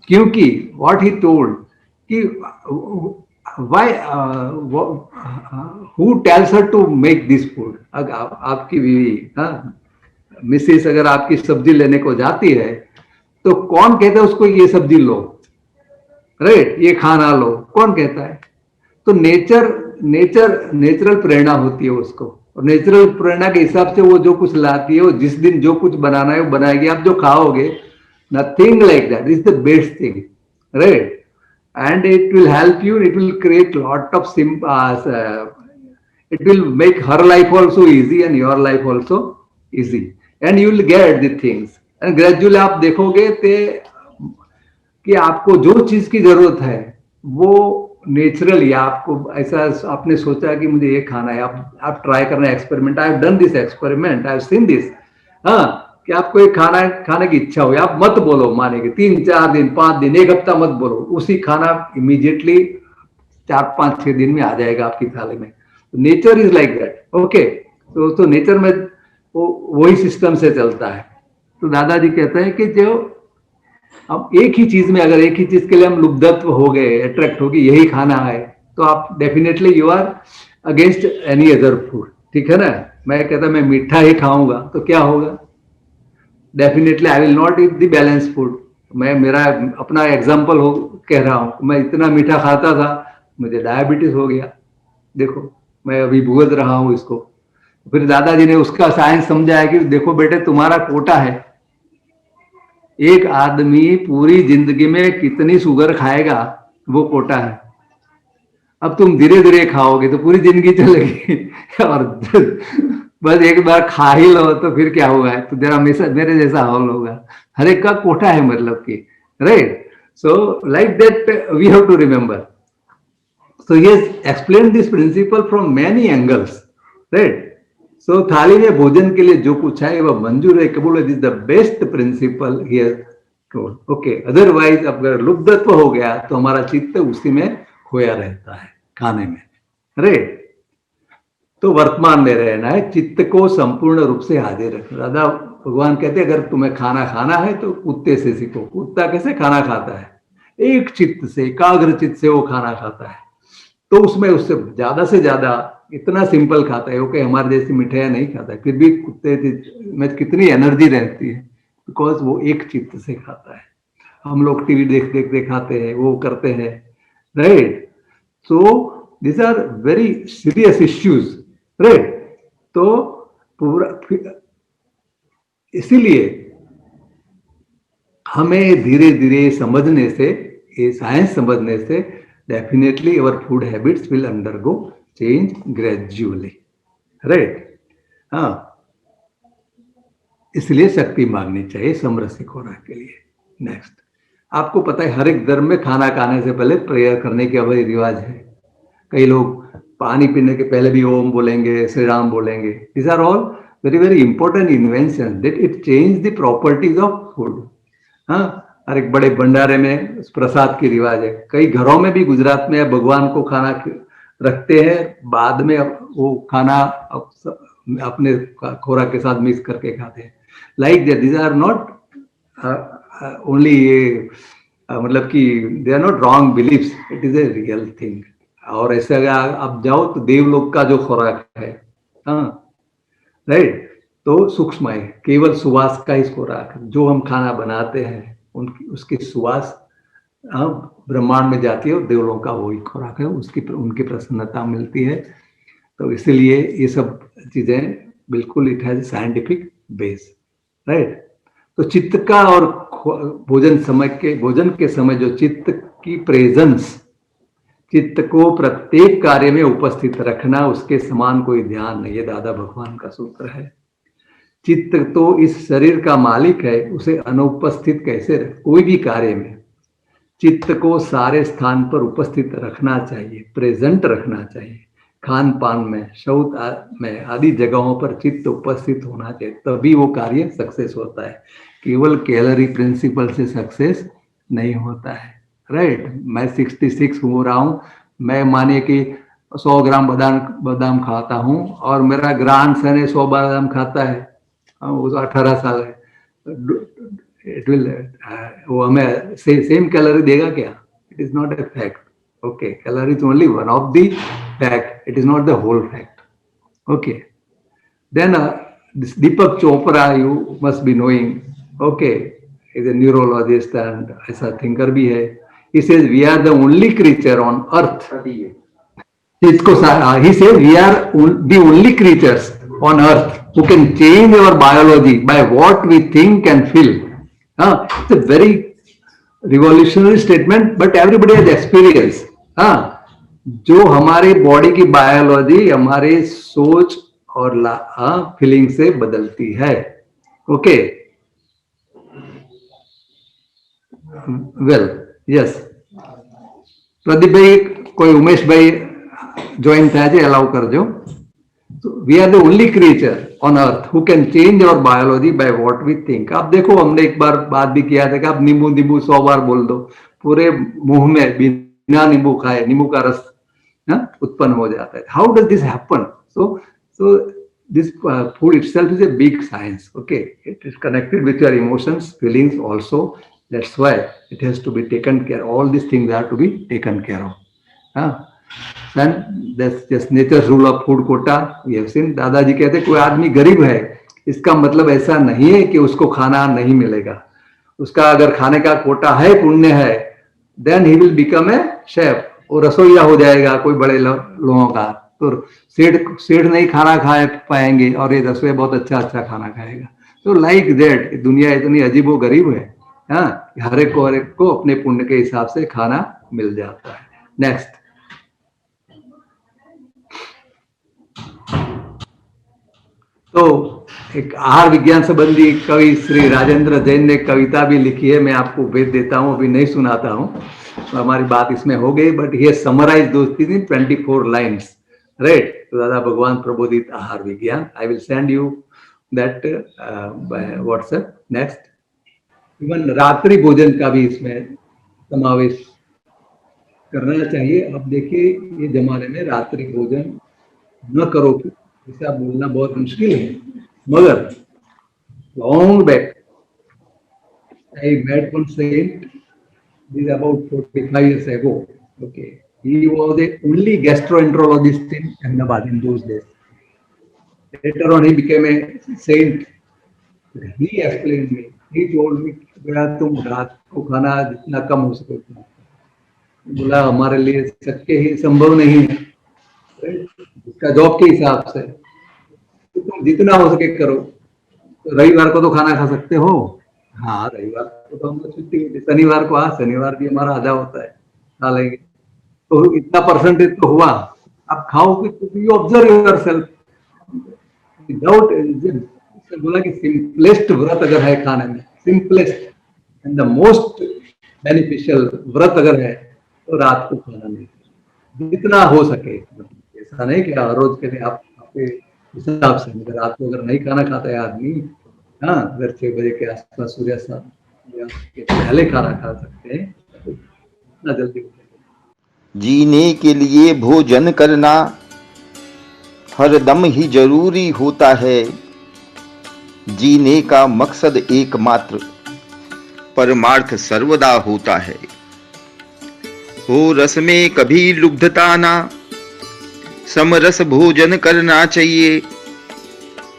क्योंकि व्हाट ही टोल्ड कि why, who tells her to make this food. अगर आपकी बीवी मिसेस अगर आपकी सब्जी लेने को जाती है, तो कौन कहता है उसको ये सब्जी लो, राइट, ये खाना लो, कौन कहता है. तो नेचुरल प्रेरणा होती है उसको, और नेचुरल प्रेरणा के हिसाब से वो जो कुछ लाती है, वो जिस दिन जो कुछ बनाना है वो बनाएगी. आप जो खाओगे, nothing like that is the best thing, right. And it will help you, it will create lot of it will make her life also easy and your life also easy, and you will get the things, and gradually आप देखोगे कि आपको जो चीज की जरूरत है वो नेचुरली, आपको ऐसा आपने सोचा कि मुझे ये खाना है, आप ट्राई करना, experiment. I have done this experiment, I have seen this, कि आपको एक खाने की इच्छा हो, आप मत बोलो माने कि 3-4 दिन 5 दिन 1 हफ्ता मत बोलो, उसी खाना इमीडिएटली 4-5-6 दिन में आ जाएगा आपकी थाली में. Nature is like that. Okay, तो नेचर में वही सिस्टम से चलता है. तो दादाजी कहते हैं कि जो अब एक ही चीज में, अगर एक ही चीज के लिए हम लुब्धत्व हो गए, अट्रैक्ट हो गए, यही खाना है, तो आप definitely you are against any other food. ठीक है ना. मैं कहता मैं मीठा ही खाऊंगा तो क्या होगा, definitely I will not eat the balance food, मैं मेरा अपना एग्जाम्पल हो कह रहा हूँ, मैं इतना मीठा खाता था, मुझे डायबिटीज हो गया, देखो मैं अभी भुगत रहा हूँ इसको। फिर दादाजी ने उसका साइंस समझाया कि देखो बेटे तुम्हारा कोटा है, एक आदमी पूरी जिंदगी में कितनी शुगर खाएगा वो कोटा है। अब तुम धीरे धीरे खाओगे तो पूरी जिंदगी चलेगी और बस एक बार खा ही लो तो फिर क्या होगा, तो जरा मेरे जैसा हाल होगा। हर एक का कोटा है मतलब कि, right. So like that we have to remember. So he has explained this principle from many angles, right? So थाली में भोजन के लिए जो कुछ है वह मंजूर है, कबूल है, this the best principle he has told. Okay, otherwise अगर लुब्धत्व हो गया तो हमारा चित्त उसी में खोया रहता है खाने में, राइट। तो वर्तमान में रहना है, चित्त को संपूर्ण रूप से हाजिर रखना। दादा भगवान कहते हैं अगर तुम्हें खाना खाना है तो कुत्ते से सीखो। कुत्ता कैसे खाना खाता है? एक चित्त से, एकाग्र चित्त से वो खाना खाता है, तो उसमें उससे ज्यादा से ज्यादा इतना सिंपल खाता है, ओके हमारे जैसी मिठाइयाँ नहीं खाता है, फिर भी कुत्ते में कितनी एनर्जी रहती है, बिकॉज वो एक चित्त से खाता है। हम लोग टीवी देख देख के खाते हैं, वो करते हैं, right. So this are very serious issues, right. तो पूरा इसीलिए हमें धीरे धीरे समझने से, ये साइंस समझने से, definitely our food habits will undergo change gradually, right? हाँ, इसलिए शक्ति मांगनी चाहिए समरसी खुराक के लिए। नेक्स्ट, आपको पता है हर एक धर्म में खाना खाने से पहले प्रेयर करने के अभी रिवाज है। कई लोग पानी पीने के पहले भी ओम बोलेंगे, श्री राम बोलेंगे। This are all very very important invention that it change the properties of food. हाँ, हर एक बड़े भंडारे में प्रसाद की रिवाज है। कई घरों में भी गुजरात में भगवान को खाना रखते हैं, बाद में वो खाना अपने खोराक के साथ मिक्स करके खाते हैं। Like that, these are not only मतलब कि they are not wrong believes, it is a real thing. और ऐसे अगर आप जाओ तो देवलोक का जो खुराक है, हाँ राइट, तो सूक्ष्म है, केवल सुवास का ही खुराक। जो हम खाना बनाते हैं उनकी उसकी सुवास ब्रह्मांड में जाती है और देवलों का वही खुराक है, उसकी उनकी प्रसन्नता मिलती है। तो इसीलिए ये सब चीजें बिल्कुल it has scientific base, right. तो चित्त का और भोजन के समय जो चित्त की प्रेजेंस, चित्त को प्रत्येक कार्य में उपस्थित रखना, उसके समान कोई ध्यान नहीं, ये दादा भगवान का सूत्र है। चित्त तो इस शरीर का मालिक है, उसे अनुपस्थित कैसे रख? कोई भी कार्य में चित्त को सारे स्थान पर उपस्थित रखना चाहिए, प्रेजेंट रखना चाहिए। खान पान में, शौच में आदि जगहों पर चित्त उपस्थित होना चाहिए, तभी वो कार्य सक्सेस होता है। केवल कैलोरी प्रिंसिपल से सक्सेस नहीं होता है, राइट। मैं 66 हो रहा हूँ, मैं माने कि 100 ग्राम बादाम खाता हूँ और मेरा ग्रांड सन 100 बादाम खाता है, वो 18 साल है, इट विल वो हमें सेम कैलोरी देगा क्या? It is not a fact, okay. Calorie is only one of the fact, it is not the whole fact, okay. Then this Deepak Chopra, you must be knowing, okay, is a neurologist and ऐसा thinker भी है। He says we are the only creature on earth, इसको he says we are the only creatures on earth who can change our biology by what we think and feel. It's a very revolutionary statement, but everybody has experience. जो हमारे body की biology हमारे सोच और feeling से बदलती है, okay. Well, yes, Pradeep भाई, कोई उमेश भाई ज्वाइन था जी, अलाउ कर दो। We are the only creature on earth who can change our biology by what we think. आप देखो, हमने एक बार बात भी किया था कि आप नींबू नींबू 100 बार बोल दो, पूरे मुंह में बिना नींबू खाए नींबू का रस उत्पन्न हो जाता है। How does this happen? So this food itself is a big science, okay. It is connected with your emotions, feelings also, that's why it has to be taken care, all this things are to be taken care of. Then that's just nature's rule of food quota. We have seen. दादाजी कहते कोई आदमी गरीब है, इसका मतलब ऐसा नहीं है कि उसको खाना नहीं मिलेगा। उसका अगर खाने का कोटा है, पुण्य है, then he will become a chef, वो रसोईया हो जाएगा कोई बड़े लोगों का। तो सेठ नहीं खाना खा पाएंगे और ये रसोईया बहुत अच्छा अच्छा खाना खाएगा। तो लाइक दैट दुनिया इतनी अजीबो गरीब है, हाँ, हर एक को अपने पुण्य के हिसाब से खाना मिल जाता है। नेक्स्ट, तो एक आहार विज्ञान संबंधी कवि श्री राजेंद्र जैन ने कविता भी लिखी है, मैं आपको भेज देता हूँ, अभी नहीं सुनाता हूँ, तो हमारी बात इसमें हो गई, बट ये समराइज दोस्ती इन 24 लाइन्स, राइट। तो दादा भगवान प्रबोधित आहार विज्ञान, I will send you that bye WhatsApp. Next, even रात्रि भोजन का भी इसमें समावेश करना चाहिए। अब देखिए ये जमाने में रात्रि भोजन न करो ऐसा बोलना बहुत मुश्किल है, मगर long back I met one saint, this about 45 years ago. Okay, he was the only gastroenterologist in Ahmedabad in those days. Later on, he became a saint. He explained me. He told me, "बेटा तुम रात को खाना जितना कम हो सके उतना।" बोला हमारे लिए सबके ही संभव नहीं है, उसका जॉब के हिसाब से, तो तुम जितना हो सके करो। तो रविवार को तो खाना खा सकते हो, हाँ रविवार को तो हम छुट्टी होती, शनिवार को, हाँ शनिवार भी हमारा आधा होता है, खा लेंगे, तो इतना परसेंटेज तो हुआ, आप खाओ कि यू ऑब्जर्व योरसेल्फ विदाउट। बोला कि सिंपलेस्ट व्रत अगर है खाने में, simplest and the most beneficial व्रत अगर है तो रात को खाना नहीं, जितना हो सके। ऐसा नहीं कि रोज के लिए आप आपके हिसाब से, मगर रात को अगर नहीं खाना खाता है आदमी, हाँ अगर 6 बजे के आसपास सूर्यास्त के पहले खाना खा सकते हैं तो इतना जल्दी। जीने के लिए भोजन करना हरदम ही जरूरी होता है। जीने का मकसद एकमात्र परमार्थ सर्वदा होता है। हो रस में कभी लुब्धता ना, समरस भोजन करना चाहिए।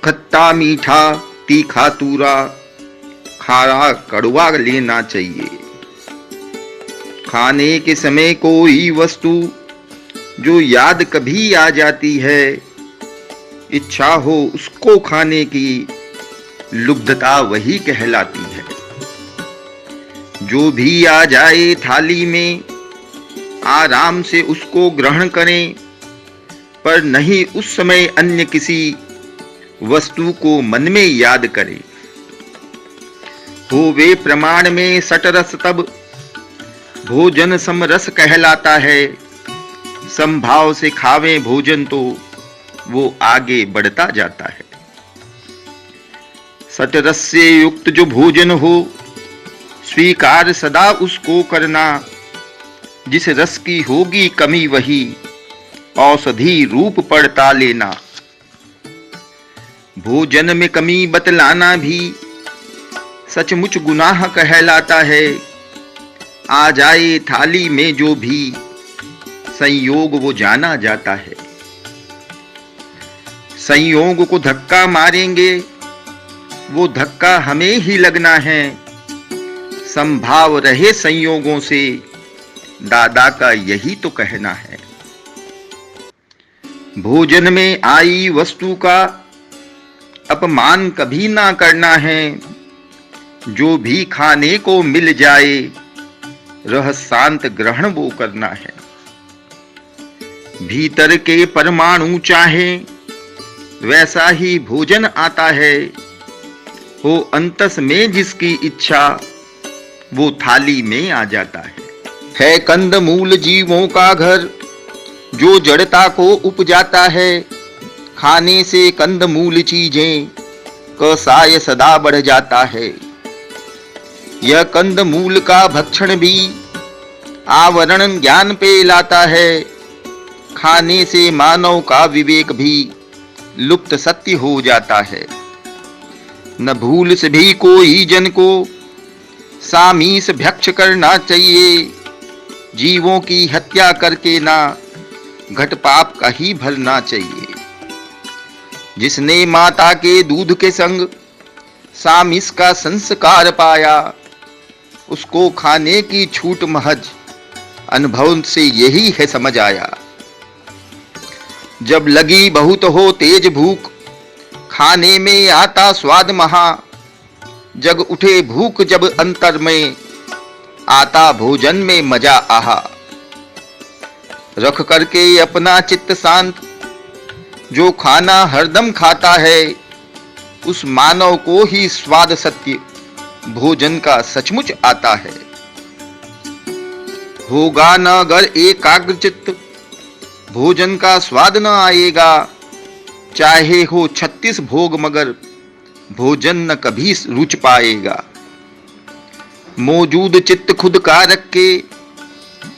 खट्टा मीठा तीखा तूरा, खारा कड़वा लेना चाहिए। खाने के समय कोई वस्तु जो याद कभी आ जाती है, इच्छा हो उसको खाने की, लुब्धता वही कहलाती है। जो भी आ जाए थाली में, आराम से उसको ग्रहण करें, पर नहीं उस समय अन्य किसी वस्तु को मन में याद करें। होवे प्रमाण में सटरस तब भोजन समरस कहलाता है। संभाव से खावे भोजन तो वो आगे बढ़ता जाता है। सटरस से युक्त जो भोजन हो, स्वीकार सदा उसको करना। जिस रस की होगी कमी वही औषधि रूप पड़ता लेना। भोजन में कमी बतलाना भी सचमुच गुनाह कहलाता है। आ जाए थाली में जो भी संयोग वो जाना जाता है। संयोग को धक्का मारेंगे वो धक्का हमें ही लगना है। संभाव रहे संयोगों से दादा का यही तो कहना है। भोजन में आई वस्तु का अपमान कभी ना करना है। जो भी खाने को मिल जाए रह शांत ग्रहण वो करना है। भीतर के परमाणु चाहे वैसा ही भोजन आता है। हो अंतस में जिसकी इच्छा वो थाली में आ जाता है कंदमूल जीवों का घर जो जड़ता को उपजाता है। खाने से कंदमूल चीजें कसाय सदा बढ़ जाता है। यह कंदमूल का भक्षण भी आवरण ज्ञान पे लाता है। खाने से मानव का विवेक भी लुप्त सत्य हो जाता है। न भूल से भी कोई जन को सामीस भक्ष करना चाहिए। जीवों की हत्या करके ना घट पाप का ही भरना चाहिए। जिसने माता के दूध के संग सामिस का संस्कार पाया उसको खाने की छूट महज अनुभव से यही है समझ आया। जब लगी बहुत हो तेज भूख, खाने में आता स्वाद महा। जग उठे भूख जब अंतर में, आता भोजन में मजा आहा। रख करके अपना चित्त शांत, जो खाना हरदम खाता है, उस मानव को ही स्वाद सत्य भोजन का सचमुच आता है। होगा न अगर एकाग्र चित्त, भोजन का स्वाद न आएगा। चाहे हो 36 भोग मगर भोजन न कभी रुच पाएगा। मौजूद चित्त खुद का रख के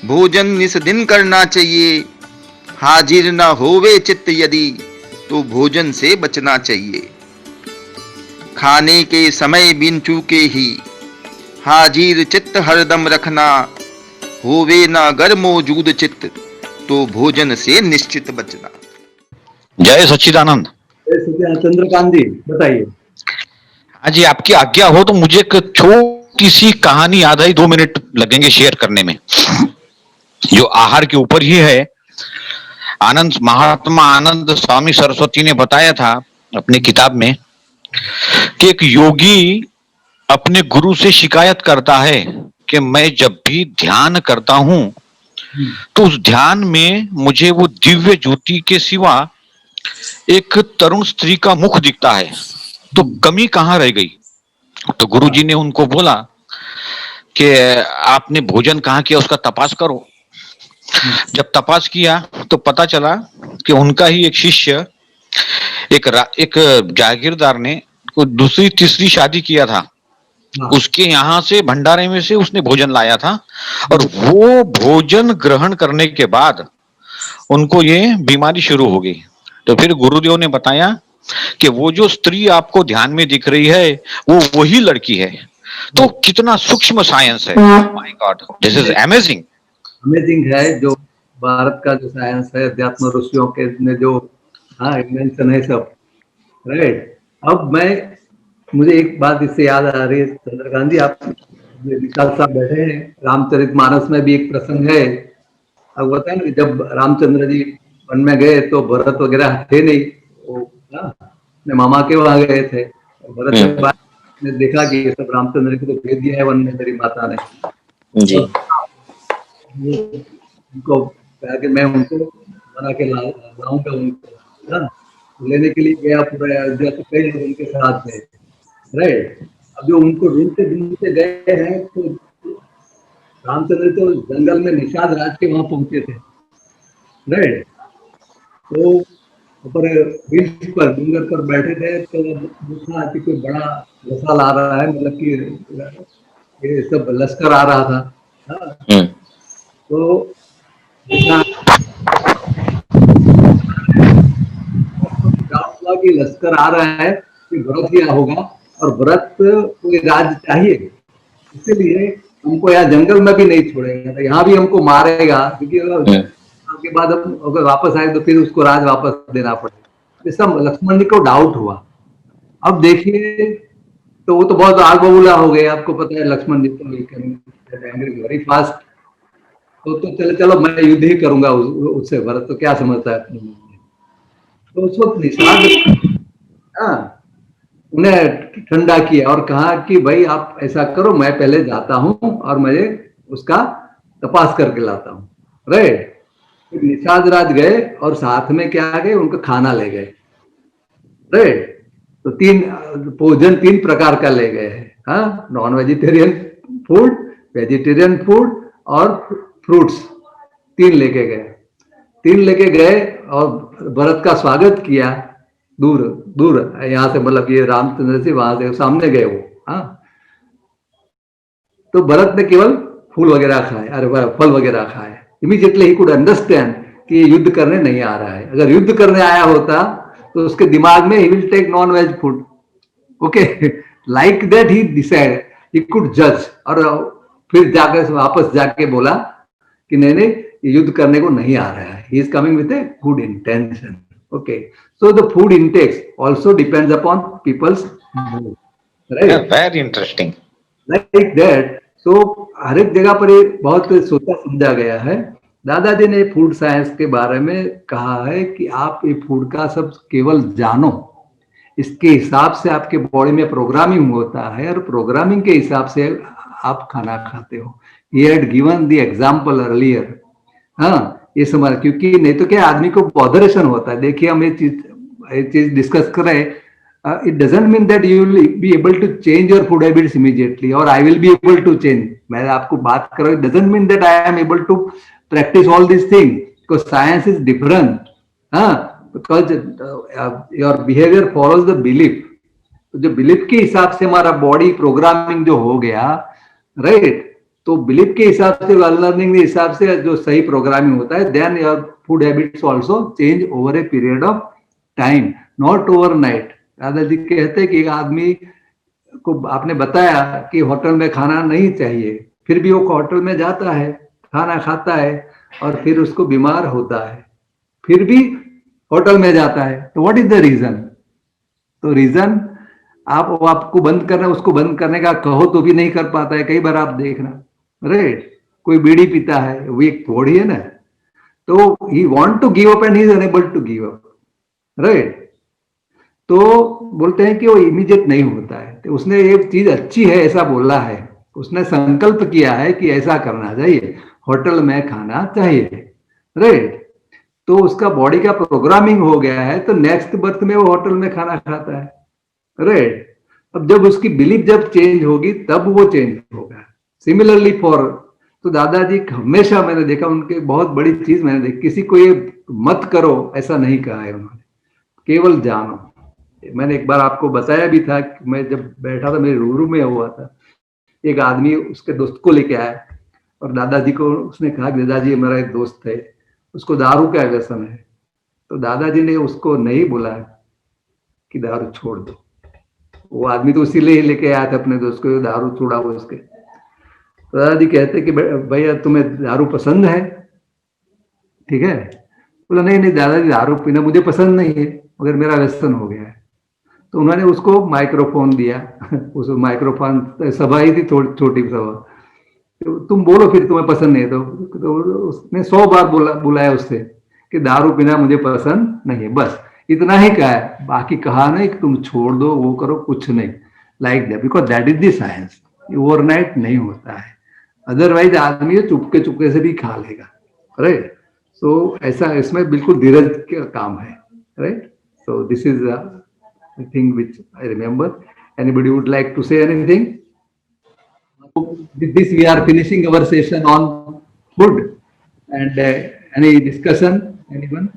भोजन निस दिन करना चाहिए। हाजिर न होवे चित्त यदि तो भोजन से बचना चाहिए। खाने के समय बिन चूके ही हाजिर चित्त हरदम रखना। होवे न अगर मौजूद चित्त तो भोजन से निश्चित बचना। जय सच्चिदानंद। चंद्रकांत जी बताइए। हाँ जी, आपकी आज्ञा हो तो मुझे एक छोटी सी कहानी याद आई, 2 मिनट लगेंगे शेयर करने में, जो आहार के ऊपर ही है। आनंद महात्मा आनंद स्वामी सरस्वती ने बताया था अपनी किताब में कि एक योगी अपने गुरु से शिकायत करता है कि मैं जब भी ध्यान करता हूं तो उस ध्यान में मुझे वो दिव्य ज्योति के सिवा एक तरुण स्त्री का मुख दिखता है, तो कमी कहाँ रह गई। तो गुरुजी ने उनको बोला कि आपने भोजन कहाँ किया उसका तपास करो। जब तपास किया तो पता चला कि उनका ही एक शिष्य एक जागीरदार ने कोई दूसरी तीसरी शादी किया था, उसके यहाँ से भंडारे में से उसने भोजन लाया था, और वो भोजन ग्रहण करने के बाद उनको ये बीमारी शुरू हो गई। तो फिर गुरुदेव ने बताया कि वो जो स्त्री आपको ध्यान में दिख रही है वो वही लड़की है। तो कितना सूक्ष्म साइंस है। My God, this is amazing. Amazing है जो भारत का जो साइंस है, अध्यात्म ऋषियों के ने जो इन्वेंशन है सब, राइट। अब मुझे एक बात इससे याद आ रही है चंद्रकांत जी, आप विशाल साहब बैठे हैं, रामचरितमानस में भी एक प्रसंग है। अब बताए ना, जब रामचंद्र जी वन में गए तो भरत वगैरह थे नहीं, वो अपने मामा के वहां गए थे। भरत के बाद ने देखा कि ये सब रामचंद्र को तो भेज दिया है वन में मेरी माता ने जी। उनको कहा कि मैं उनको बना के लाऊंगा, उनको लेने के लिए गया। पूरा अयोध्या से कई लोग उनके साथ गए, राइट। अब जो उनको ढूंढते गए हैं तो रामचंद्र तो जंगल में निषाद राज के वहां पहुंचे थे, राइट। तो ऊपर हिल्स पर डूंगर पर बैठे थे तो दूसरा कि कोई बड़ा रसाल आ रहा है, मतलब कि ये सब लश्कर आ रहा था। तो कि लश्कर आ रहा है कि भरत क्या होगा, और भरत को राज चाहिए, इसीलिए हमको यहाँ जंगल में भी नहीं छोड़ेगा, तो यहाँ भी हमको मारेगा, क्योंकि के बाद हम अगर वापस आए तो फिर उसको राज वापस देना पड़ेगा। इस सब लक्ष्मण जी को डाउट हुआ। अब देखिए तो वो तो बहुत आग बबूला हो गए, आपको पता है लक्ष्मण जी तो वेरी फास्ट। तो चलो मैं युद्ध ही करूंगा उससे, भरत तो क्या समझता है। तो उस वक्त निषाद उन्हें ठंडा किया और कहा कि भाई आप ऐसा करो, मैं पहले जाता हूं और मैं उसका तपास करके लाता हूं, राइट। निषाद राज गए और साथ में क्या गए, उनका खाना ले गए, राइट। तो भोजन 3 प्रकार का ले गए हैं, non vegetarian food, vegetarian food और फ्रूट्स, 3 लेके गए और भरत का स्वागत किया दूर यहाँ से, मतलब ये रामचंद्र से वहां से सामने गए वो। तो भरत ने केवल फूल वगैरह खाए, अरे फल वगैरह खाए। इमीडिएटली ही कुड अंडरस्टैंड कि ये युद्ध करने नहीं आ रहा है। अगर युद्ध करने आया होता तो उसके दिमाग में he will take non veg food, okay, like that he decide, he could जज। और फिर जाकर वापस जाके बोला कि नहीं युद्ध करने को नहीं आ रहा है, he is coming with a good intention, okay. So the food intakes also depends upon people's mood, right. Very interesting, like that. So हर एक जगह पर ये बहुत सोचा समझा गया है। दादाजी ने फूड साइंस के बारे में कहा है कि आप ये फूड का सब केवल जानो, इसके हिसाब से आपके बॉडी में प्रोग्रामिंग होता है और प्रोग्रामिंग के हिसाब से आप खाना खाते हो। He had given the example earlier. हाँ, ये समझ, क्योंकि नहीं तो क्या आदमी को बॉदरेशन होता है। देखिए हम ये चीज डिस्कस कर रहे हैं, it doesn't mean that you will be able to change your food habits immediately or I will be able to change. मैं आपको बात कर रहा हूँ, it doesn't mean that I am able to practice all these things because science is different. Because your behavior follows the belief. तो जो belief के हिसाब से हमारा बॉडी प्रोग्रामिंग जो हो गया, राइट, तो बिलीफ के हिसाब से, लर्निंग के हिसाब से जो सही प्रोग्रामिंग होता है, then your food habits also change over a period of time, not overnight. दादाजी कहते हैं कि एक आदमी को आपने बताया कि होटल में खाना नहीं चाहिए, फिर भी वो होटल में जाता है, खाना खाता है और फिर उसको बीमार होता है, फिर भी होटल में जाता है। तो व्हाट इज द रीजन? तो रीजन आपको बंद करना, उसको बंद करने का कहो तो भी नहीं कर पाता है। कई बार आप देखना, राइट, कोई बीड़ी पीता है, वीक थोड़ी है ना, तो he want to give up and he is unable to give up, right. तो बोलते हैं कि वो इमीडिएट नहीं होता है। तो उसने एक चीज अच्छी है ऐसा बोला है, उसने संकल्प किया है कि ऐसा करना चाहिए, होटल में खाना चाहिए, राइट। तो उसका बॉडी का प्रोग्रामिंग हो गया है, तो नेक्स्ट बर्थ में वो होटल में खाना खाता है, राइट। अब जब उसकी बिलीफ जब चेंज होगी तब वो चेंज होगा। सिमिलरली फॉर, तो दादाजी हमेशा मैंने देखा, उनके बहुत बड़ी चीज मैंने देखी, किसी को ये मत करो ऐसा नहीं कहा है उन्होंने, केवल जानो। मैंने एक बार आपको बताया भी था कि मैं जब बैठा था, मेरे रूम में हुआ था, एक आदमी उसके दोस्त को लेके आया और दादाजी को उसने कहा कि दादाजी मेरा एक दोस्त है, उसको दारू का व्यसन है। तो दादाजी ने उसको नहीं बोला कि दारू छोड़ दो, वो आदमी तो इसीलिए लेके आया था अपने दोस्त को, दारू छोड़ा वो उसके। तो दादाजी कहते कि भैया तुम्हें दारू पसंद है? ठीक है। बोला नहीं नहीं दादाजी, दारू पीना मुझे पसंद नहीं है, मगर मेरा व्यसन हो गया है। तो उन्होंने उसको माइक्रोफोन दिया, उस माइक्रोफोन सभा ही थी, छोटी सभा, तो तुम बोलो फिर तुम्हें पसंद नहीं है। तो उसने 100 बार बुलाया उससे कि दारू पीना मुझे पसंद नहीं है, बस इतना ही कहा है, बाकी कहा नहीं कि तुम छोड़ दो, वो करो, कुछ नहीं, like that, because that is the science. Overnight नहीं होता है, अदरवाइज आदमी चुपके चुपके से भी खा लेगा, राइट। सो ऐसा इसमें बिल्कुल धीरज का काम है, right. So this is the thing which I remember. Anybody would like to say anything? With this, we are finishing our session on food. And any discussion? Anyone?